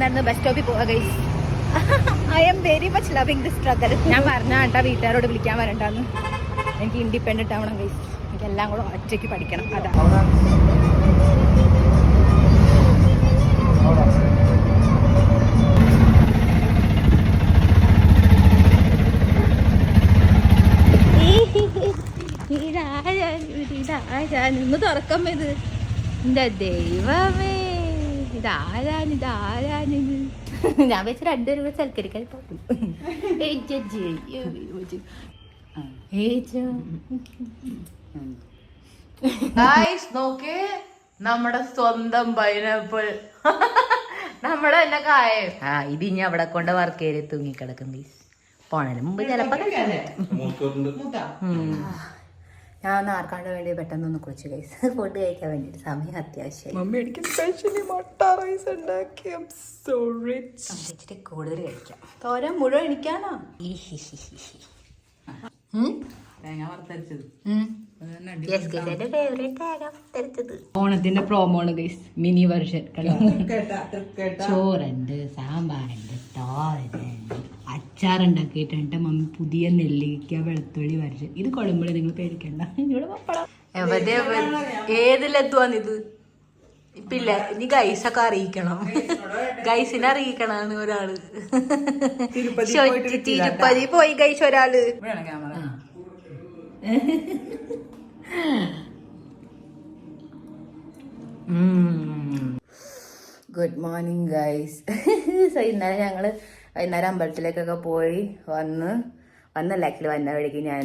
നടന്ന് ബസ് സ്റ്റോപ്പിൽ പോവാ guys. I am very much loving this struggle. ഞാൻ പറഞ്ഞ കേട്ടാ വീട്ടുകാരോട് വിളിക്കാൻ വരണ്ടാന്ന്. എനിക്ക് ഇൻഡിപെൻഡന്റ് ആവണം ഗൈസ്. എനിക്ക് എല്ലാം കൂടെ ഒറ്റയ്ക്ക് പഠിക്കണം. അതാ ഇന്ന് തുറക്കം ഇത്. എന്റെ ദൈവമേ, ഇതാരാനിത്. ഞാൻ വെച്ച് രണ്ടുപേരും കൂടെ സൽക്കരിക്കാൻ പോകും. നോക്കേ, നമ്മുടെ സ്വന്തം പൈനാപ്പിൾ, നമ്മുടെ തന്നെ കായ. ഇത് ഇനി അവിടെ കൊണ്ട് വർക്ക് ചെയ്ത് തൂങ്ങിക്കിടക്കും. പോണതിന് മുമ്പ് ചിലപ്പോ ഞാൻ ഒന്ന് ആർക്കാണ്ട് വേണ്ടി പെട്ടെന്ന് കുറിച്ച് ഗൈസ്. ഫുഡ് കഴിക്കാൻ വേണ്ടിട്ട് സമയം അത്യാവശ്യം. ഇച്ചിരി കൂടുതൽ കഴിക്കാം. തോരൻ മുഴുവൻ എനിക്കാണോ? ഓണത്തിന്റെ പ്രോമോണ് ഗൈസ്, മിനി വെർഷൻ. ചോറുണ്ട്, സാമ്പാറുണ്ട്, തോരനുണ്ട്, അച്ചാറുണ്ടാക്കിയിട്ടുണ്ട് മമ്മി. പുതിയ നെല്ലിക്ക വെളുത്തുള്ളി വെർഷൻ. ഇത് കൊള്ളുമ്പോഴേ നിങ്ങൾ പേടിക്കണ്ട. ഇവിടെ പപ്പടം ഏതിലെത്തുവാന്നിത് ഇപ്പില്ല. ഇനി ഗൈസൊക്കെ അറിയിക്കണം. ഗൈസിനെ അറിയിക്കണാണ് ഒരാള്. തിരുപ്പതി പോയി ഗൈസ് ഒരാള്. Good morning guys. സോ ഇന്നലെ ഞങ്ങള് വൈകുന്നേരം അമ്പലത്തിലേക്കൊക്കെ പോയി വന്നല്ല. ആക്ച്വലി വന്ന വഴിക്ക് ഞാൻ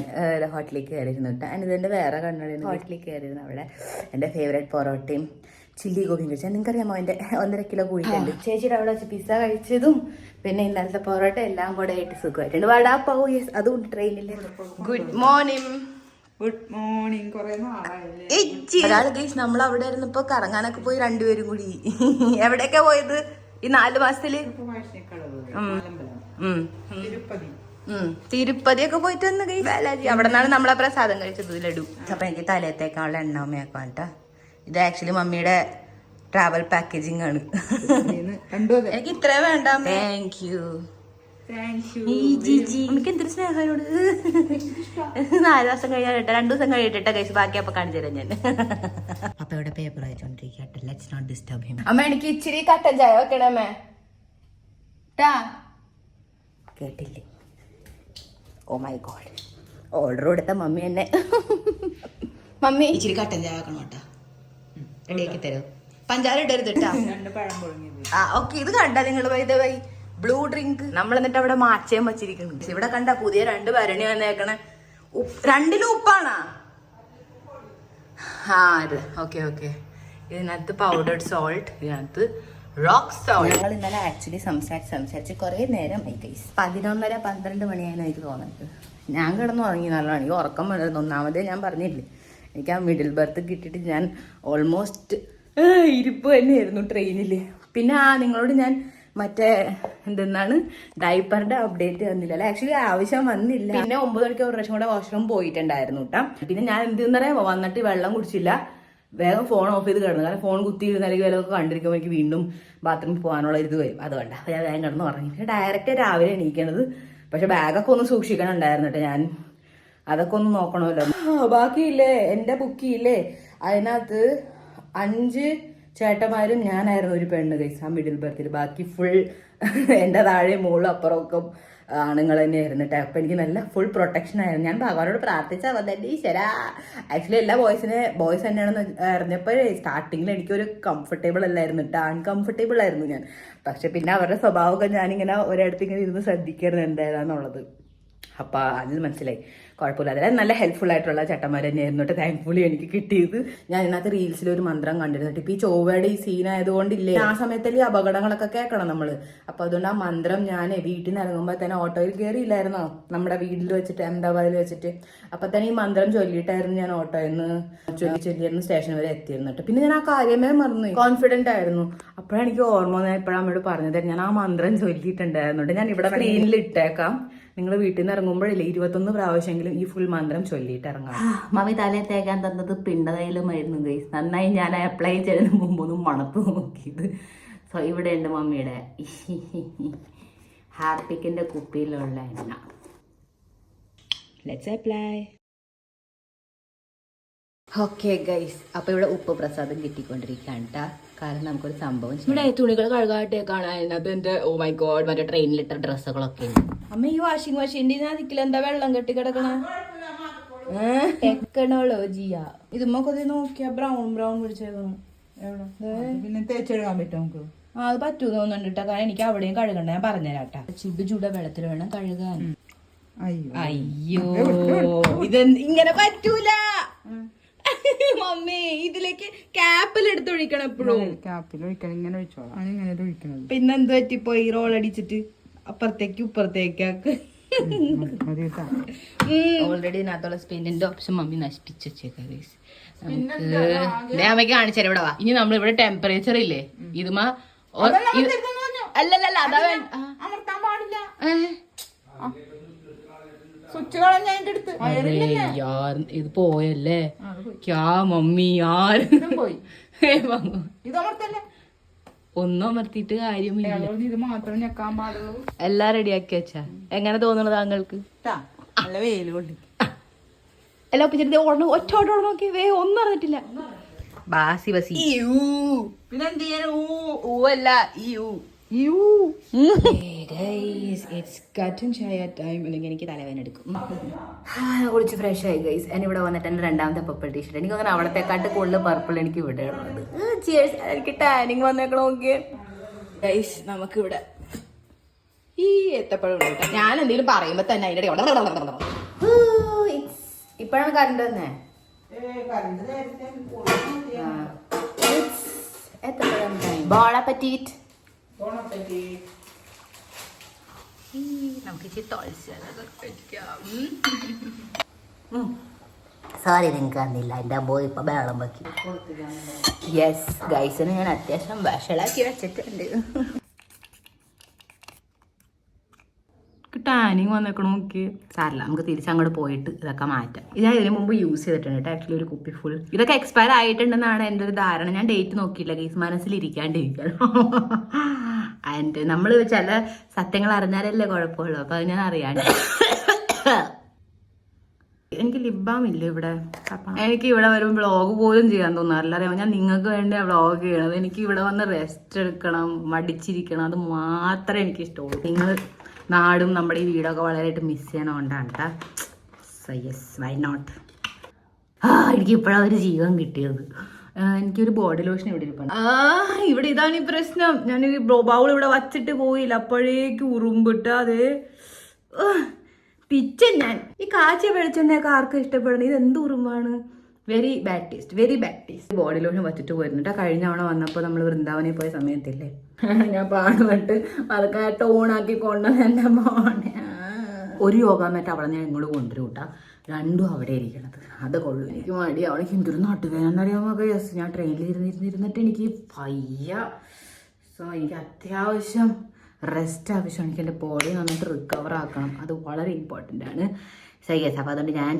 ഹോട്ടലിൽ കയറിയിരുന്നു കേട്ടോ. അതിൻ്റെ വേറെ കണ്ണുകളിൽ ഹോട്ടലിൽ കയറിയിരുന്നു. അവിടെ എൻ്റെ ഫേവറേറ്റ് പൊറോട്ടയും ചില്ലി ഗോപിയും കഴിച്ചാൽ. നിങ്ങൾക്കറിയാമോ എൻ്റെ 1.5 കിലോ കൂടിയിട്ടുണ്ട്. ചേച്ചിയുടെ അവിടെ വെച്ച് പിസ്സ കഴിച്ചതും പിന്നെ ഇന്നലത്തെ പൊറോട്ട എല്ലാം കൂടെ ആയിട്ട് സുഖമായിട്ടുണ്ട്. വടാപ്പാവ്, യെസ്, അതുകൊണ്ട് ട്രെയിനിൽ. Good morning. Good morning. ഒരാൾ ഗൈസ് നമ്മൾ അവിടെ ഇരുന്നപ്പോ കറങ്ങാനൊക്കെ പോയി രണ്ടുപേരും കൂടി. എവിടെയൊക്കെ പോയത് ഈ 4 മാസത്തില്? തിരുപ്പതിയൊക്കെ പോയിട്ട് വന്ന് ഗൈസ്. ബാലാജി അവിടെ നിന്നാണ് നമ്മളെ പ്രസാദം കഴിച്ചത്, ലഡു. അപ്പൊ എനിക്ക് തലയത്തേക്കാളുള്ള എണ്ണമയൊക്കെ കേട്ടോ. ഇത് ആക്ച്വലി മമ്മിയുടെ ട്രാവൽ പാക്കേജിങ് ആണ്. എനിക്ക് ഇത്രയും വേണ്ട. Thank you. നമുക്ക് എന്തൊരു സ്നേഹനോട്. 4 ദിവസം കഴിയാട്ടെ, 2 ദിവസം കഴിയട്ടെ കഴിച്ച് ബാക്കി അപ്പൊ കാണിച്ചു തരാം ഞാൻ. അപ്പൊ ഇവിടെ പേപ്പർ വായിച്ചോണ്ടിരിക്കട്ടെ. Let's not disturb him. അമ്മ എനിക്ക് ഇച്ചിരി കട്ടൻ ചായ വെക്കണേ അമ്മേ. കേട്ടില്ലേ? ഓ മൈ ഗോഡ്, ഓർഡർ കൊടുത്ത മമ്മി എന്നെ. മമ്മി ഇച്ചിരി കട്ടൻ ചായ വെക്കണം കേട്ടോ. റെഡിയാക്കി തരും. പഞ്ചാര ഇടരുത് കേട്ടാ. ഓക്കെ. ഇത് കണ്ടാ നിങ്ങൾ വൈ ബ്ലൂ ഡ്രിങ്ക്. നമ്മൾ എന്നിട്ട് അവിടെ മാച്ചയും വെച്ചിരിക്കുന്നുണ്ട്. ഇവിടെ കണ്ട പുതിയ 2 ഭരണി വന്നേക്കണ. 2ലും ഉപ്പാണാ? ഇത് ഓക്കെ ഓക്കെ. ഇതിനകത്ത് പൗഡർഡ് സോൾട്ട്, ഇതിനകത്ത് റോക്ക് സോൾട്ട്. ഞങ്ങൾ ഇന്നലെ ആക്ച്വലി സംസാരിച്ച് കുറെ നേരം 11:30-12 മണിയായിരുന്നു എനിക്ക് തോന്നുന്നത്. ഞാൻ കിടന്നു ഉറങ്ങി. നല്ലോണം എനിക്ക് ഉറക്കം വരുന്നു. ഒന്നാമതേ ഞാൻ പറഞ്ഞില്ലേ, എനിക്ക് ആ മിഡിൽ ബർത്ത് കിട്ടിയിട്ട് ഞാൻ ഓൾമോസ്റ്റ് ഇരിപ്പ് തന്നെയായിരുന്നു ട്രെയിനിൽ. പിന്നെ നിങ്ങളോട് ഞാൻ മറ്റേ എന്തെന്നാണ് ഡൈപ്പറിന്റെ അപ്ഡേറ്റ് തന്നില്ല അല്ലെ. ആക്ച്വലി ആവശ്യം വന്നില്ല. പിന്നെ 9 മണിക്ക് ഒരു പ്രാവശ്യം കൂടെ വാഷ്റൂം പോയിട്ടുണ്ടായിരുന്നു കേട്ടോ. പിന്നെ ഞാൻ എന്തെന്നറിയാമോ, വന്നിട്ട് വെള്ളം കുടിച്ചില്ല, വേഗം ഫോൺ ഓഫ് ചെയ്ത് കിടന്നു. കാരണം ഫോൺ കുത്തിയിരുന്നാലേക്ക് വിലൊക്കെ കണ്ടിരിക്കുമ്പോൾ എനിക്ക് വീണ്ടും ബാത്റൂമിൽ പോകാനുള്ള ഇത് വരും. അതുകൊണ്ട് ഞാൻ വേഗം കിടന്ന് ഉറങ്ങി. പിന്നെ ഡയറക്റ്റ് രാവിലെ എണീക്കണത്. പക്ഷെ ബാഗൊക്കെ ഒന്ന് സൂക്ഷിക്കണുണ്ടായിരുന്നു കേട്ടോ. ഞാൻ അതൊക്കെ ഒന്ന് നോക്കണമല്ലോ. ബാക്കിയില്ലേ എൻ്റെ ബുക്കിയില്ലേ, അതിനകത്ത് 5 ചേട്ടന്മാരും ഞാനായിരുന്നു ഒരു പെണ്ണ് ഗൈസ് ആ മിഡിൽ ബർത്തിൽ. ബാക്കി ഫുൾ എൻ്റെ താഴെ മുകളിൽ അപ്പുറമൊക്കെ ആണുങ്ങൾ തന്നെയായിരുന്നു കേട്ടോ. അപ്പം എനിക്ക് നല്ല ഫുൾ പ്രൊട്ടക്ഷൻ ആയിരുന്നു. ഞാൻ ഭഗവാനോട് പ്രാർത്ഥിച്ചാൽ തന്നെ ഈശ്വരാ. ആക്ച്വലി എല്ലാ ബോയ്സ് തന്നെയാണെന്ന് അറിഞ്ഞപ്പോൾ സ്റ്റാർട്ടിങ്ങിൽ എനിക്കൊരു കംഫർട്ടബിൾ അല്ലായിരുന്നു കേട്ടോ, അൺകംഫർട്ടബിൾ ആയിരുന്നു ഞാൻ. പക്ഷെ പിന്നെ അവരുടെ സ്വഭാവമൊക്കെ ഞാനിങ്ങനെ ഒരിടത്ത് ഇങ്ങനെ ഇരുന്ന് ശ്രദ്ധിക്കായിരുന്നു എന്താണെന്നുള്ളത്. അപ്പം അതിൽ മനസ്സിലായി കുഴപ്പമില്ല. അതായത് നല്ല ഹെൽപ്ഫുൾ ആയിട്ടുള്ള ചേട്ടന്മാർ തന്നെയായിരുന്നു കേട്ടോ. താങ്ക്ഫുള്ളി എനിക്ക് കിട്ടിയത്. ഞാൻ ഇതിനകത്ത് റീൽസിൽ ഒരു മന്ത്രം കണ്ടിരുന്നു. ഇപ്പം ഈ ചൊവ്വയുടെ ഈ സീൻ ആയതുകൊണ്ടില്ലേ, ആ സമയത്തല്ലേ അപകടങ്ങളൊക്കെ കേൾക്കണം നമ്മൾ. അപ്പം അതുകൊണ്ട് ആ മന്ത്രം ഞാൻ വീട്ടിൽ നിന്ന് ഇറങ്ങുമ്പോൾ തന്നെ ഓട്ടോയിൽ കയറിയില്ലായിരുന്നോ, നമ്മുടെ വീട്ടിൽ വെച്ചിട്ട് അഹമ്മദാബാദിൽ വെച്ചിട്ട്. അപ്പം തന്നെ ഈ മന്ത്രം ചൊല്ലിയിട്ടായിരുന്നു ഞാൻ ഓട്ടോയിൽ നിന്ന് ചൊല്ലിയായിരുന്നു സ്റ്റേഷൻ വരെ എത്തിയിരുന്നു കേട്ടോ. പിന്നെ ഞാൻ ആ കാര്യമേ മറന്നു, കോൺഫിഡന്റ് ആയിരുന്നു. അപ്പോഴാണ് എനിക്ക് ഓർമ്മ വന്നത്, എപ്പോഴാണ് അമ്മയോട് പറഞ്ഞത് ഞാൻ ആ മന്ത്രം ചൊല്ലിയിട്ടുണ്ടായിരുന്നുണ്ട്. ഞാൻ ഇവിടെ സ്ക്രീനിൽ ഇട്ടേക്കാം. നിങ്ങൾ വീട്ടിൽ നിന്ന് ഇറങ്ങുമ്പോഴില്ലേ 21 പ്രാവശ്യമെങ്കിലും ഈ ഫുൾ മന്ത്രം ചൊല്ലിയിട്ട് ഇറങ്ങാം. മമ്മി തലയിൽ തേക്കാൻ തന്നത് പിണ്ടതയിലുമായിരുന്നു ഗൈസ്. നന്നായി ഞാൻ അപ്ലൈ ചെയ്തതിന് മുമ്പൊന്നും മണത്ത് നോക്കിയത്. സോ ഇവിടെ ഉണ്ട് മമ്മിയുടെ ഹാർപ്പിക്കിന്റെ കുപ്പിയിലുള്ള എണ്ണ. Let's apply. ഓക്കെ ഗൈസ്, അപ്പൊ ഇവിടെ ഉപ്പ് പ്രസാദം കിട്ടിക്കൊണ്ടിരിക്കുകയാണ് കേട്ടോ. കാരണം നമുക്കൊരു സംഭവം ഇവിടെ തുണികൾ കഴുകാട്ടേക്കാണ്. അതിനകത്ത് എന്റെ ഓ മൈ ഗോഡ് മറ്റേ ട്രെയിനിലിട്ട ഡ്രസ്സുകളൊക്കെ ഉണ്ട്. അമ്മ ഈ വാഷിംഗ് മെഷീൻ്റെ അതിൽ എന്താ വെള്ളം കെട്ടി കിടക്കണ ടെക്നോളജിയാ. ഇതുമ്മ കൊതി നോക്കിയാ ബ്രൗൺ പിടിച്ചേക്കണം. പിന്നെ തേച്ചെടുക്കാൻ പറ്റും നമുക്ക്. അത് പറ്റൂ തോന്നുന്നുണ്ട് കേട്ടോ. കാരണം എനിക്ക് അവിടെയും കഴുകണ്ട. ഞാൻ പറഞ്ഞുതരാട്ടാ. ചുട വെള്ളത്തിൽ വേണം കഴുകാൻ. അയ്യോ ഇത് ഇങ്ങനെ പറ്റൂല മമ്മി. ഇതിലേക്ക് ക്യാപ്പിൽ എടുത്തൊഴിക്കണം എപ്പോഴും. ക്യാപ്പിൽ ഒഴിക്കണം, ഇങ്ങനെ ഒഴിച്ചോളാം. അതിങ്ങനെ ഒഴിക്കണം. പിന്നെന്ത് പറ്റിപ്പോ ഈ റോൾ അടിച്ചിട്ട് അപ്പുറത്തേക്ക് ഇപ്പുറത്തേക്കാക്ക്. ഓൾറെഡി ഇതിനകത്തുള്ള സ്പിന്നിന്റെ ഓപ്ഷൻ മമ്മി നശിപ്പിച്ചു വെച്ചേക്കാം. അമ്മയ്ക്ക് കാണിച്ചാൽ ഇവിടെ വാ. ഇനി നമ്മൾ ഇവിടെ ടെമ്പറേച്ചർ ഇല്ലേ ഇതുമാ അല്ലല്ല അതാ അമർത്താൻ പാടില്ല. ഇത് പോയല്ലേ ക്യാ മമ്മി ആരും പോയി. ഒന്നും അമർത്തിയിട്ട് കാര്യമില്ല. ഇത് മാത്രമേ ഞെക്കാൻ പാടുള്ളൂ. എല്ലാം റെഡിയാക്കി വെച്ചാ എങ്ങനെ തോന്നുന്നു താങ്കൾക്ക്? നല്ല വെയിൽ കൊണ്ട് എല്ലാം ഒപ്പിച്ചിട്ട് ഒറ്റ ഓട്ടോട് നോക്കി ഒന്നും അറിഞ്ഞിട്ടില്ല. ബാസി ബസി പിന്നെ എന്ത് ചെയ്യാൻ അല്ല എനിക്ക് തലവേന എടുക്കും. കുളിച്ച് ഫ്രഷ് ആയി ഗൈസ്. ഇവിടെ വന്നിട്ട് എന്റെ രണ്ടാമത്തെ പർപ്പിൾ ടീഷർട്ട്. എനിക്ക് അങ്ങനെ അവിടത്തെക്കാട്ട് കൂടുതൽ പർപ്പിൾ എനിക്ക് ഇവിടെ ഉള്ളത്. എനിക്ക് ടാനിങ് വന്നേക്കണ നോക്കിയേ ഗൈസ്. നമുക്കിവിടെ ഈ എത്തപ്പഴം ഉണ്ട്. ഞാൻ എന്തെങ്കിലും പറയുമ്പോ തന്നെ അതിന്റെ ഇപ്പഴാണ് കറണ്ട് തന്നെ. ബോള പറ്റീറ്റ് സോറി നിങ്ങൾക്ക് അറിഞ്ഞില്ല. എൻ്റെ അമ്മ ഇപ്പൊ ബേളം വെക്കി. യെസ് ഗൈസിന് ഞാൻ അത്യാവശ്യം വഷളാക്കി വെച്ചിട്ടുണ്ട്. ടാനിങ് വന്നേക്കണ നോക്കി. സാറില്ല, നമുക്ക് തിരിച്ചങ്ങോട്ട് പോയിട്ട് ഇതൊക്കെ മാറ്റാം. ഇത് ഇതിന് മുമ്പ് യൂസ് ചെയ്തിട്ടുണ്ട് കേട്ടോ. ആക്ച്വലി ഒരു കുപ്പി ഫുൾ ഇതൊക്കെ എക്സ്പയർ ആയിട്ടുണ്ടെന്നാണ് എൻ്റെ ഒരു ധാരണ. ഞാൻ ഡേറ്റ് നോക്കിയില്ല ഗൈസ്, മനസ്സിലിരിക്കാണ്ടിരിക്കണം. ആൻഡ് നമ്മൾ ചില സത്യങ്ങൾ അറിഞ്ഞാലല്ലേ കുഴപ്പമുള്ളൂ. അപ്പൊ അത് ഞാൻ അറിയാണ്ട്. എനിക്ക് ലിബാം ഇല്ല ഇവിടെ. എനിക്ക് ഇവിടെ വരുമ്പോൾ വ്ളോഗ് പോലും ചെയ്യാൻ തോന്നാറില്ല. അറിയാമോ, ഞാൻ നിങ്ങൾക്ക് വേണ്ടി വ്ളോഗ് ചെയ്യണത്. എനിക്ക് ഇവിടെ വന്ന് റെസ്റ്റ് എടുക്കണം, മടിച്ചിരിക്കണം, അത് മാത്രമേ എനിക്ക് ഇഷ്ടമുള്ളൂ. നിങ്ങൾ നാടും നമ്മുടെ ഈ വീടൊക്കെ വളരെയായിട്ട് മിസ് ചെയ്യണോണ്ടാണ് കേട്ടോ. So yes, why not. എനിക്ക് ഇപ്പോഴാണ് ഒരു ജീവൻ കിട്ടിയത്. എനിക്കൊരു ബോഡി ലോഷൻ ഇവിടെ ഇരിപ്പുണ്ട്. ഇവിടെ ഇതാണ് ഈ പ്രശ്നം. ഞാൻ ഈ ബൗൾ ഇവിടെ വച്ചിട്ട് പോയില്ല, അപ്പോഴേക്ക് ഉറുമ്പിട്ട് അത് പിച്ചൻ. ഞാൻ ഈ കാച്ചിയ വെളിച്ചെണ്ണയൊക്കെ ആർക്കും ഇഷ്ടപ്പെടുന്നത്. ഇത് എന്ത് ഉറുമ്പാണ്. Very bad taste, very bad taste. Body lotion വച്ചിട്ട് പോയിരുന്നിട്ട് കഴിഞ്ഞ തവണ വന്നപ്പോൾ നമ്മൾ വൃന്ദാവനിൽ പോയ സമയത്തില്ലേ, ഞാൻ പാടുപെട്ട് അതൊക്കെ ടോണാക്കി കൊണ്ടുവന്ന് എൻ്റെ മോനെ ഒരു യോഗ മാറ്റ് അവിടെ ഞാൻ ഇങ്ങോട്ട് കൊണ്ടുവരും കേട്ടാ. രണ്ടും അവിടെ ഇരിക്കണത് അത് കൊള്ളു. എനിക്ക് മടി. അവൾക്ക് എന്തൊരു നാട്ടുകാരെന്നറിയാമോ. യെസ്, ഞാൻ ട്രെയിനിൽ ഇരുന്നിട്ട് എനിക്ക് പയ്യ. സോ എനിക്ക് അത്യാവശ്യം റെസ്റ്റ് ആവശ്യമാണ്. എനിക്ക് എൻ്റെ ബോഡി നന്നായിട്ട് റിക്കവർ ആക്കണം. അത് വളരെ ഇമ്പോർട്ടൻ്റ് ആണ്. സോ യെസ്, അപ്പോൾ അതുകൊണ്ട് ഞാൻ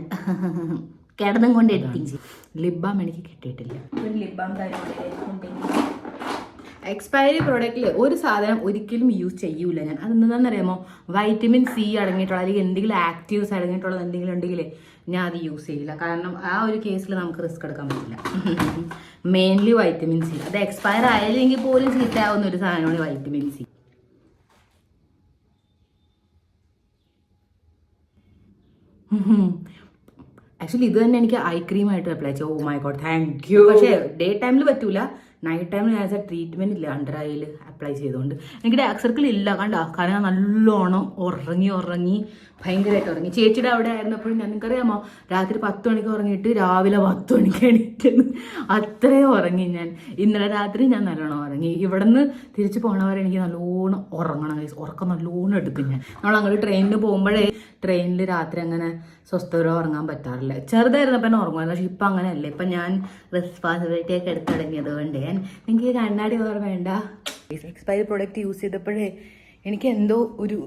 കിടന്നും കൊണ്ട് എടുത്തിച്ച്. ലിബാം എനിക്ക് കിട്ടിയിട്ടില്ല. ഒരു ലിബാം എക്സ്പയറി പ്രോഡക്റ്റിൽ ഒരു സാധനം ഒരിക്കലും യൂസ് ചെയ്യൂല ഞാൻ. അതെന്താണെന്നറിയാമോ, വൈറ്റമിൻ സി അടങ്ങിയിട്ടുള്ള അല്ലെങ്കിൽ എന്തെങ്കിലും ആക്റ്റീവ്സ് അടങ്ങിയിട്ടുള്ളത് എന്തെങ്കിലും ഉണ്ടെങ്കിൽ ഞാൻ അത് യൂസ് ചെയ്യില്ല. കാരണം ആ ഒരു കേസിൽ നമുക്ക് റിസ്ക് എടുക്കാൻ പറ്റില്ല. Mainly vitamin C. അത് എക്സ്പയർ ആയില്ലെങ്കിൽ പോലും ചീത്തയാവുന്ന ഒരു സാധനമാണ് വൈറ്റമിൻ സി. ആക്ച്വലി ഇത് തന്നെ എനിക്ക് ഐ ക്രീം ആയിട്ട് അപ്ലൈ ചെയ്യും. Oh my God thank you. പക്ഷേ ഡേ ടൈമിൽ പറ്റൂല, നൈറ്റ് ടൈമിൽ ആസ് എ ട്രീറ്റ്മെന്റ് ഇല്ല അണ്ടർ ഐയിൽ അപ്ലൈ ചെയ്തുകൊണ്ട്. എനിക്ക് ഡാർക്ക് സർക്കിൾ ഇല്ല കണ്ട, കാരണം നല്ലോണം ഉറങ്ങി ഭയങ്കരമായിട്ട് ഉറങ്ങി. ചേച്ചിയുടെ അവിടെ ആയിരുന്നപ്പോഴും ഞാൻ നിങ്ങൾക്കറിയാമോ, രാത്രി 10 മണിക്ക് ഉറങ്ങിയിട്ട് രാവിലെ 10 മണിക്ക് എണീക്കുന്നു. അത്രയും ഉറങ്ങി ഞാൻ. ഇന്നലെ രാത്രി ഞാൻ നല്ലോണം ഉറങ്ങി. ഇവിടെ നിന്ന് തിരിച്ച് പോണവരെ എനിക്ക് നല്ലോണം ഉറങ്ങണം. ഉറക്കം നല്ലോണം എടുക്കും ഞാൻ. നമ്മൾ അങ്ങോട്ട് ട്രെയിനിന് പോകുമ്പോഴേ ട്രെയിനിൽ രാത്രി അങ്ങനെ സ്വസ്ഥത ഉറങ്ങാൻ പറ്റാറില്ല. ചെറുതായിരുന്നപ്പോൾ തന്നെ ഉറങ്ങുമായിരുന്നു, പക്ഷെ ഇപ്പം അങ്ങനെയല്ല. ഇപ്പം ഞാൻ റെസ്പോൺസിബിലിറ്റി ഒക്കെ എടുത്ത് തുടങ്ങിയത് കൊണ്ട് എനിക്ക് കണ്ണാടി ഓർമ്മ വേണ്ട. എക്സ്പയറി പ്രൊഡക്റ്റ് യൂസ് ചെയ്തപ്പോഴേ എനിക്ക് എന്തോ ഒരു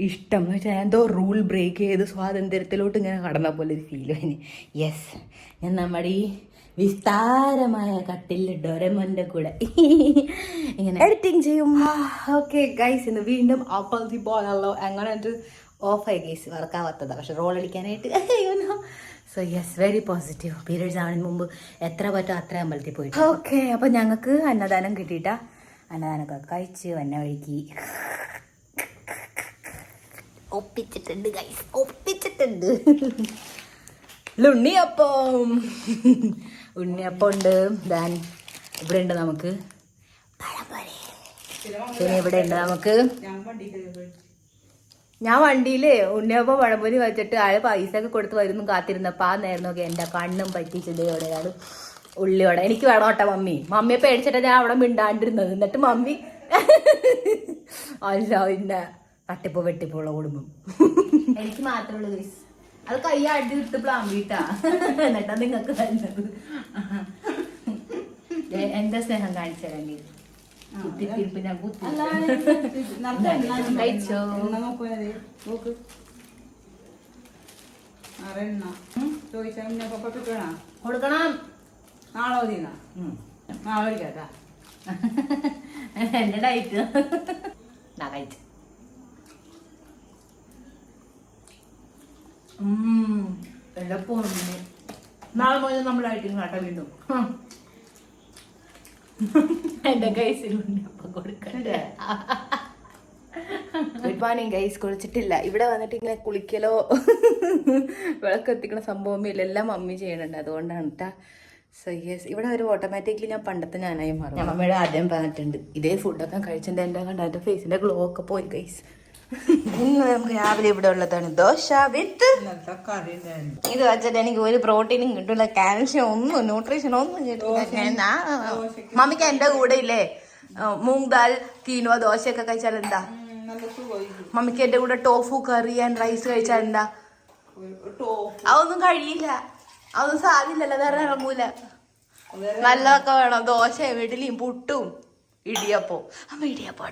ഇഷ്ടം എന്ന് വെച്ചാൽ എന്തോ റൂൾ ബ്രേക്ക് ചെയ്ത് സ്വാതന്ത്ര്യത്തിലോട്ട് ഇങ്ങനെ കടന്ന പോലെ ഒരു ഫീൽ കഴിഞ്ഞ്. യെസ്, ഞാൻ നമ്മുടെ ഈ വിസ്താരമായ കട്ടിൽ ഡോറമോന്റെ കൂടെ ഇങ്ങനെ എഡിറ്റിംഗ് ചെയ്യും. ഓക്കെ ഗൈസ്, ഇന്ന് വീണ്ടും ആപ്പത്തി പോയല്ലോ. അങ്ങനെ ഒരു ഓഫായി ഗൈസ്, വർക്കാവാത്തതാണ്. പക്ഷെ റോൾ അടിക്കാനായിട്ട് so yes, very positive. Periods ആവുന്നതിന് മുമ്പ് എത്ര പറ്റും അത്ര അമ്പലത്തിൽ പോയിട്ട്. ഓക്കെ, അപ്പം ഞങ്ങൾക്ക് അന്നദാനം കിട്ടിയിട്ടാ. അന്നദാനമൊക്കെ കഴിച്ച് വന്ന വഴിക്ക് ഒപ്പിച്ചിട്ടുണ്ട് ഗൈസ്, ഒപ്പിച്ചിട്ടുണ്ട്. ഉണ്ണിയപ്പം ഉണ്ട്. ദാൻ ഇവിടെ ഉണ്ട് നമുക്ക് പഴംപൊരി. പിന്നെ ഇവിടെ ഉണ്ട് നമുക്ക്, ഞാൻ വണ്ടിയില് ഉണ്ണിയപ്പം പഴംപൊരി വെച്ചിട്ട് ആള് പൈസ ഒക്കെ കൊടുത്ത് വരുന്നു കാത്തിരുന്നപ്പോൾ ആ നേരം നോക്കി എൻ്റെ കണ്ണും പറ്റിച്ചത് എവിടെയാണ് ഉള്ളിയോടെ. എനിക്ക് വേണം കേട്ടോ മമ്മിയെ പേടിച്ചിട്ടാ ഞാൻ അവിടെ മിണ്ടാണ്ടിരുന്നത്. എന്നിട്ട് മമ്മി അല്ല പിന്നെ തട്ടിപ്പോ വെട്ടിപ്പുള്ള കുടുംബം എനിക്ക് മാത്രമേ ഉള്ളൂ. അത് കൈ അടി ഇട്ട് പ്ലാമ്പിട്ടാ എന്നിട്ടാ നിങ്ങൾക്ക് തരുന്നത്. എന്റെ സ്നേഹം കാണിച്ചു തരാൻ കുത്തിരിപ്പ് ഞാൻ കഴിച്ചോ. കൊടുക്കണം നാളെ കേട്ടാ എന്റെ ഡയറ്റ് കഴിച്ചു. നാളെ മുതൽ നമ്മൾ ഡയറ്റിങ് കാട്ടാ വീണ്ടും. എന്റെ ഗൈസിൽ ഉണ്ണിയപ്പം കൊടുക്കണ്ടേ. Good morning guys. കുളിച്ചിട്ടില്ല. ഇവിടെ വന്നിട്ട് ഇങ്ങനെ കുളിക്കലോ വിളക്കെത്തിക്കണ സംഭവമില്ല, എല്ലാം മമ്മി ചെയ്യണുണ്ട്. അതുകൊണ്ടാണ് കേട്ടാ. സോ യെസ്, ഇവിടെ ഒരു ഓട്ടോമാറ്റിക്കലി ഞാൻ പണ്ടത്തെ ഞാനായി മാറും. ഞാൻ മമ്മിയുടെ ആദ്യം പറഞ്ഞിട്ടുണ്ട് ഇതേ ഫുഡൊക്കെ കഴിച്ചിട്ട് എൻ്റെ കണ്ട എൻ്റെ ഫേസിന്റെ ഗ്ലോ ഒക്കെ പോയി ഗൈസ്. ഇന്ന് നമുക്ക് രാവിലെ ഇവിടെ ഉള്ളതാണ് ദോശ വിത്ത് ഇത് വെച്ചിട്ട് എനിക്ക് ഒരു പ്രോട്ടീനും കിട്ടില്ല, കാൽഷ്യം ഒന്നും ന്യൂട്രീഷൻ ഒന്നും കിട്ടില്ല. മമ്മിക്ക് എന്റെ കൂടെ ഇല്ലേ മൂങ് ദാൽ കീനോ ദോശയൊക്കെ കഴിച്ചാൽ എന്താ? മമ്മിക്ക് എന്റെ കൂടെ ടോഫു കറി ആൻഡ് റൈസ് കഴിച്ചാൽ എന്താ? അതൊന്നും കഴിയില്ല, അതൊന്നും സാധില്ലല്ലോ, വേറെ ഇറങ്ങൂല. നല്ലതൊക്കെ വേണം, ദോശ ഇഡ്ഡലിയും പുട്ടും ഇടിയപ്പം. അമ്മ ഇടിയപ്പം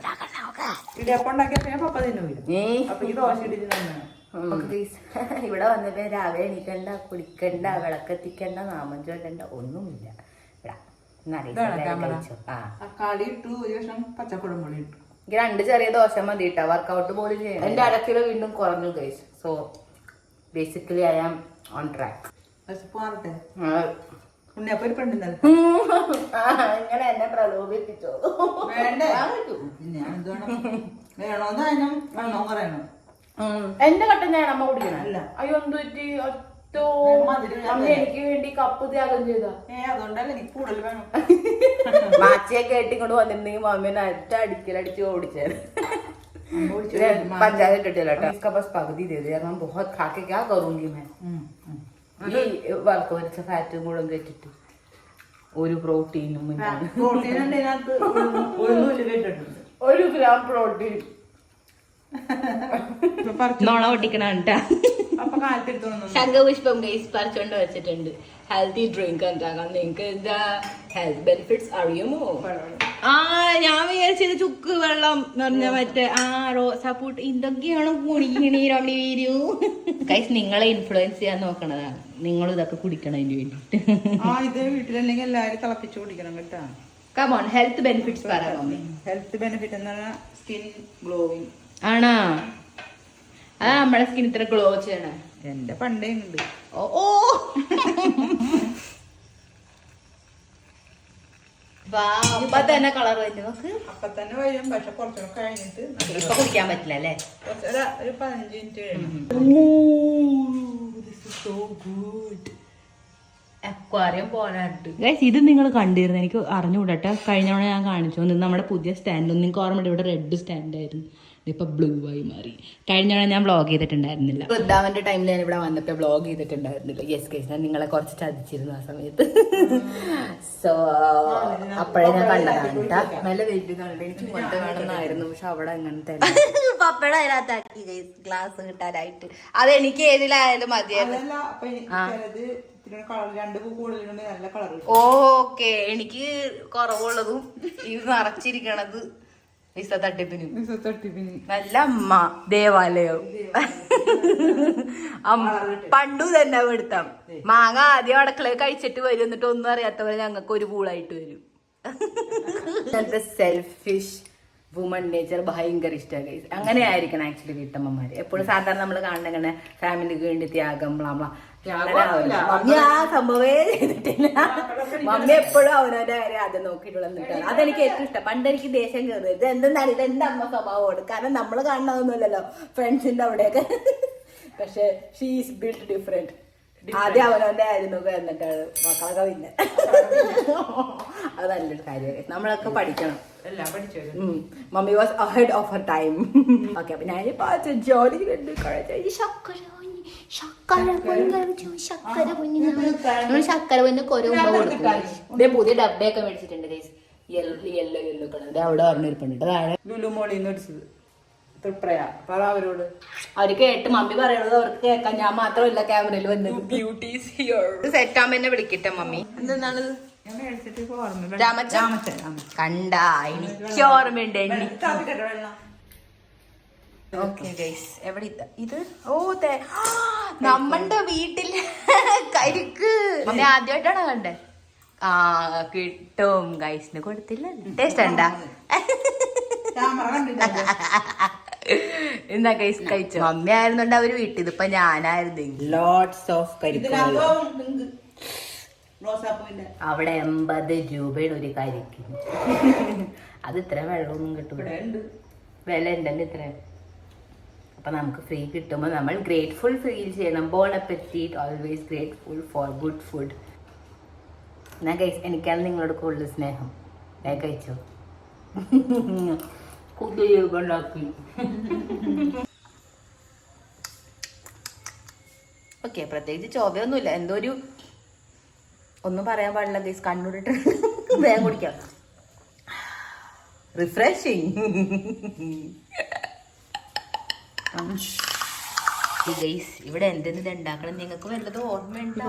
ഇവിടെ വന്നിട്ട് രാവിലെ എണീക്കണ്ട, കുളിക്കണ്ട, വിളക്കെത്തിക്കണ്ട, നാമം ചൊല്ലണ്ട, ഒന്നുമില്ല. എനിക്ക് 2 ചെറിയ ദോശ മതി കേട്ടോ, വർക്കൗട്ട് പോലും ചെയ്യണം. എന്റെ 1/2 കിലോ വീണ്ടും കുറഞ്ഞു guys. So basically I am on track. ഇങ്ങനെ എന്നെ പ്രലോഭിപ്പിച്ചോ. എന്റെ കട്ടൻ ഞാൻ അമ്മ കുടിക്കണം. അയ്യോ എന്ത് പറ്റി? അമ്മ എനിക്ക് വേണ്ടി കപ്പ് ത്യാഗം ചെയ്താ. മാച്ചിയൊക്കെ ഇട്ടിങ്ങോട്ട് വന്നിരുന്നെങ്കിൽ മമ്മീനെ അടിക്കലടിച്ച് ഓടിച്ചത്. പഞ്ചായത്ത് കിട്ടിയല്ലോ കേട്ടോ. इसका बस पगड़ी दे दे, मैं बहुत खा के क्या करूंगी मैं. ഈ വറുത്ത ഫാറ്റും കൂടെ കേട്ടിട്ട് ഒരു പ്രോട്ടീനും 1 ഗ്രാം പ്രോട്ടീൻ നോണ പൊട്ടിക്കണ ശംഖപുഷ്പം ഗൈസ് പറിച്ചോണ്ട് വെച്ചിട്ടുണ്ട്. ഹെൽത്തി ഡ്രിങ്ക് ഉണ്ടാക്കാം. നിങ്ങൾക്ക് എന്താ ഹെൽത്ത് ബെനിഫിറ്റ്സ് അറിയുമോ? ഞാൻ വിചാരിച്ചത് ചുക്ക് വെള്ളം എന്ന് പറഞ്ഞ മറ്റേ റോസാപ്പൂട്ട് ഇതൊക്കെയാണ് കുടിക്കണീരണ്ടി വീരൂ. ഗൈസ് നിങ്ങളെ ഇൻഫ്ലുവൻസ് ചെയ്യാൻ നോക്കണതാണ്. നിങ്ങൾ ഇതൊക്കെ കുടിക്കണതിന് വേണ്ടിട്ട്. വീട്ടിലുണ്ടെങ്കിൽ എല്ലാവരും തിളപ്പിച്ച് കുടിക്കണം കേട്ടാ. കമോൺ, ഹെൽത്ത് ബെനിഫിറ്റ്സ് പറയാം മമ്മി. ഹെൽത്ത് ബെനിഫിറ്റ് എന്ന് പറഞ്ഞാൽ സ്കിൻ ഗ്ലോയിങ് ആണോ? അതാ നമ്മളെ സ്കിൻ ഇത്ര ഗ്ലോ ചെയ്യണേ. എന്റെ പണ്ടേ ഉണ്ട്. ഓ ഇപ്പൊ തന്നെ കളർ വരും നോക്ക്. അപ്പൊ തന്നെ വരും, പക്ഷെ കുറച്ചുകൂടെ കഴിഞ്ഞിട്ട് ഇപ്പൊ കുടിക്കാൻ പറ്റില്ല അല്ലേ? ഒരു 15 മിനിറ്റ് കഴിഞ്ഞു. So good. അക്വാറിയം പോലാണ്ട്. ഗൈസ് ഇത് നിങ്ങൾ കണ്ടിരുന്നു, എനിക്ക് അറിഞ്ഞുകൂടട്ടെ. കഴിഞ്ഞ തവണ ഞാൻ കാണിച്ചു തന്നു നമ്മുടെ പുതിയ സ്റ്റാൻഡ്. നിങ്ങൾക്ക് ഓർമ്മയുണ്ട്, ഇവിടെ റെഡ് സ്റ്റാൻഡ് ആയിരുന്നു, ഇപ്പൊ ബ്ലൂ ആയി മാറി. കഴിഞ്ഞ തവണ ഞാൻ വ്ളോഗ് ചെയ്തിട്ടുണ്ടായിരുന്നില്ല. വൃന്ദാവന്റെ ടൈമിൽ ഞാൻ ഇവിടെ വന്നപ്പോ വ്ളോഗ് ചെയ്തിട്ടുണ്ടായിരുന്നില്ല. യെസ് ഗൈസ്, ഞാൻ നിങ്ങളെ കുറച്ച് ചതിച്ചിരുന്നു ആ സമയത്ത്. സോ അപ്പോഴേ ഞാൻ കണ്ടതാണ് കേട്ടാ. നല്ല വലിയതുണ്ട്, എനിക്ക് ഇങ്ങോട്ട് വേണമെന്നായിരുന്നു, പക്ഷെ അവിടെ അങ്ങനത്തെ പപ്പട അതിനകത്താക്കി ഗൈസ് ഗ്ലാസ് കിട്ടാനായിട്ട്. അതെനിക്ക് ഏതിലായാലും മതിയായിരുന്നു. ഓക്കെ, എനിക്ക് കുറവുള്ളതും ഇത് നിറച്ചിരിക്കണത് തട്ടിപ്പിനും. നല്ല അമ്മ ദേവാലയം പണ്ടു തന്നെ എടുത്താം. മാങ്ങ ആദ്യം അടക്കളയിൽ കഴിച്ചിട്ട് വരും, എന്നിട്ട് ഒന്നും അറിയാത്തവരെ ഞങ്ങൾക്ക് ഒരു പൂളായിട്ട് വരും. സെൽഫിഷ് വുമൺ നേച്ചർ ഭയങ്കര ഇഷ്ടമാണ്. അങ്ങനെ ആയിരിക്കണം ആക്ച്വലി വീട്ടമ്മമാര്. എപ്പോഴും സാധാരണ നമ്മൾ കാണുന്ന ഇങ്ങനെ ഫാമിലിക്ക് വേണ്ടി ത്യാഗം മമ്മി ആ സംഭവമേ ചെയ്തിട്ടില്ല. മമ്മി എപ്പോഴും അവനവന്റെ കാര്യം ആദ്യം നോക്കിയിട്ടുള്ള നിൽക്കാണ്. അതെനിക്ക് ഏറ്റവും ഇഷ്ടം. പണ്ട് എനിക്ക് ദേഷ്യം കയറി, ഇത് എന്തെന്നാണ് ഇത് എന്റെ അമ്മ സ്വഭാവമാണ്. കാരണം നമ്മൾ കാണുന്നതൊന്നുമല്ലല്ലോ ഫ്രണ്ട്സിന്റെ അവിടെയൊക്കെ. പക്ഷെ ഷീ ഈസ് ബിൽഡ് ഡിഫറെന്റ്. ആദ്യം അവനവന്റെ കാര്യം നോക്കുക, എന്നിട്ടാണ് മക്കളൊക്കെ പിന്നെ. അത് നല്ലൊരു കാര്യമാണ്, നമ്മളൊക്കെ പഠിക്കണം. Mummy was ahead of her time. Okay, അപ്പൊ ഞാൻ ജോലി ശക്കര പൊന്ന് കൊരുമ്പോ കൊടുക്കും. പുതിയ ഡബ്ബയൊക്കെ മേടിച്ചിട്ടുണ്ട് യെല്ലോ യെല്ലോ കളർ. അവിടെ പറഞ്ഞിരിപ്പുണ്ട് താഴെ ലുലുമോളിന്ന് മേടിച്ചത്. അവരോട് അവര് കേട്ട് മമ്മി പറയണത് അവർക്ക് കേൾക്കാൻ. ഞാൻ മാത്രമല്ല ക്യാമറയിൽ വന്നത്. സെറ്റ് ആകുമ്പോ എന്നെ വിളിക്കട്ടെ മമ്മി. എന്താണ് കണ്ട എനിക്ക് ഓർമ്മയുണ്ട്. ഓക്കെ ഗൈസ്, എവിടെ ഇത്? ഓ നമ്മന്റെ വീട്ടില് കരിക്ക് മമ്മി ആദ്യമായിട്ടാണോ കണ്ടേ? ആ കിട്ടും. ഗൈസിന് കൊടുത്തില്ല. ടേസ്റ്റ് ഉണ്ടാ? എന്താ ഗൈസ് കഴിച്ചോ? മമ്മി ആയിരുന്നുണ്ട് അവര് വീട്ടിൽ, ഇതിപ്പോ ഞാനായിരുന്നു. ലോട്ട്സ് ഓഫ് കരിക്ക്. അവിടെ 80 രൂപയുടെ ഒരു കരിക്ക്. അത് ഇത്ര വെള്ളമൊന്നും കിട്ടും, വില ഉണ്ടല്ലോ ഇത്ര. അപ്പൊ നമുക്ക് ഫ്രീ കിട്ടുമ്പോൾ നമ്മൾ ഗ്രേറ്റ്ഫുൾ ഫീൽ ചെയ്യണം. Bon appetit, always grateful for good food. ഞാൻ ഗൈസ്, എനിക്കാണ് നിങ്ങളോട് കൂടുതൽ സ്നേഹം. ഞാൻ കഴിച്ചോ? ഉണ്ടാക്കി. ഓക്കെ, പ്രത്യേകിച്ച് ചോദ്യമൊന്നുമില്ല. എന്തോ ഒരു ഒന്നും പറയാൻ പാടില്ല ഗൈസ്. കണ്ണൂരിട്ട് വേഗം കുടിക്കാം. Refreshing guys. ഇവിടെ എന്തെങ്കിലും ഉണ്ടാക്കണം നിങ്ങൾക്ക് വല്ലതും ഓർമ്മയുണ്ടോ?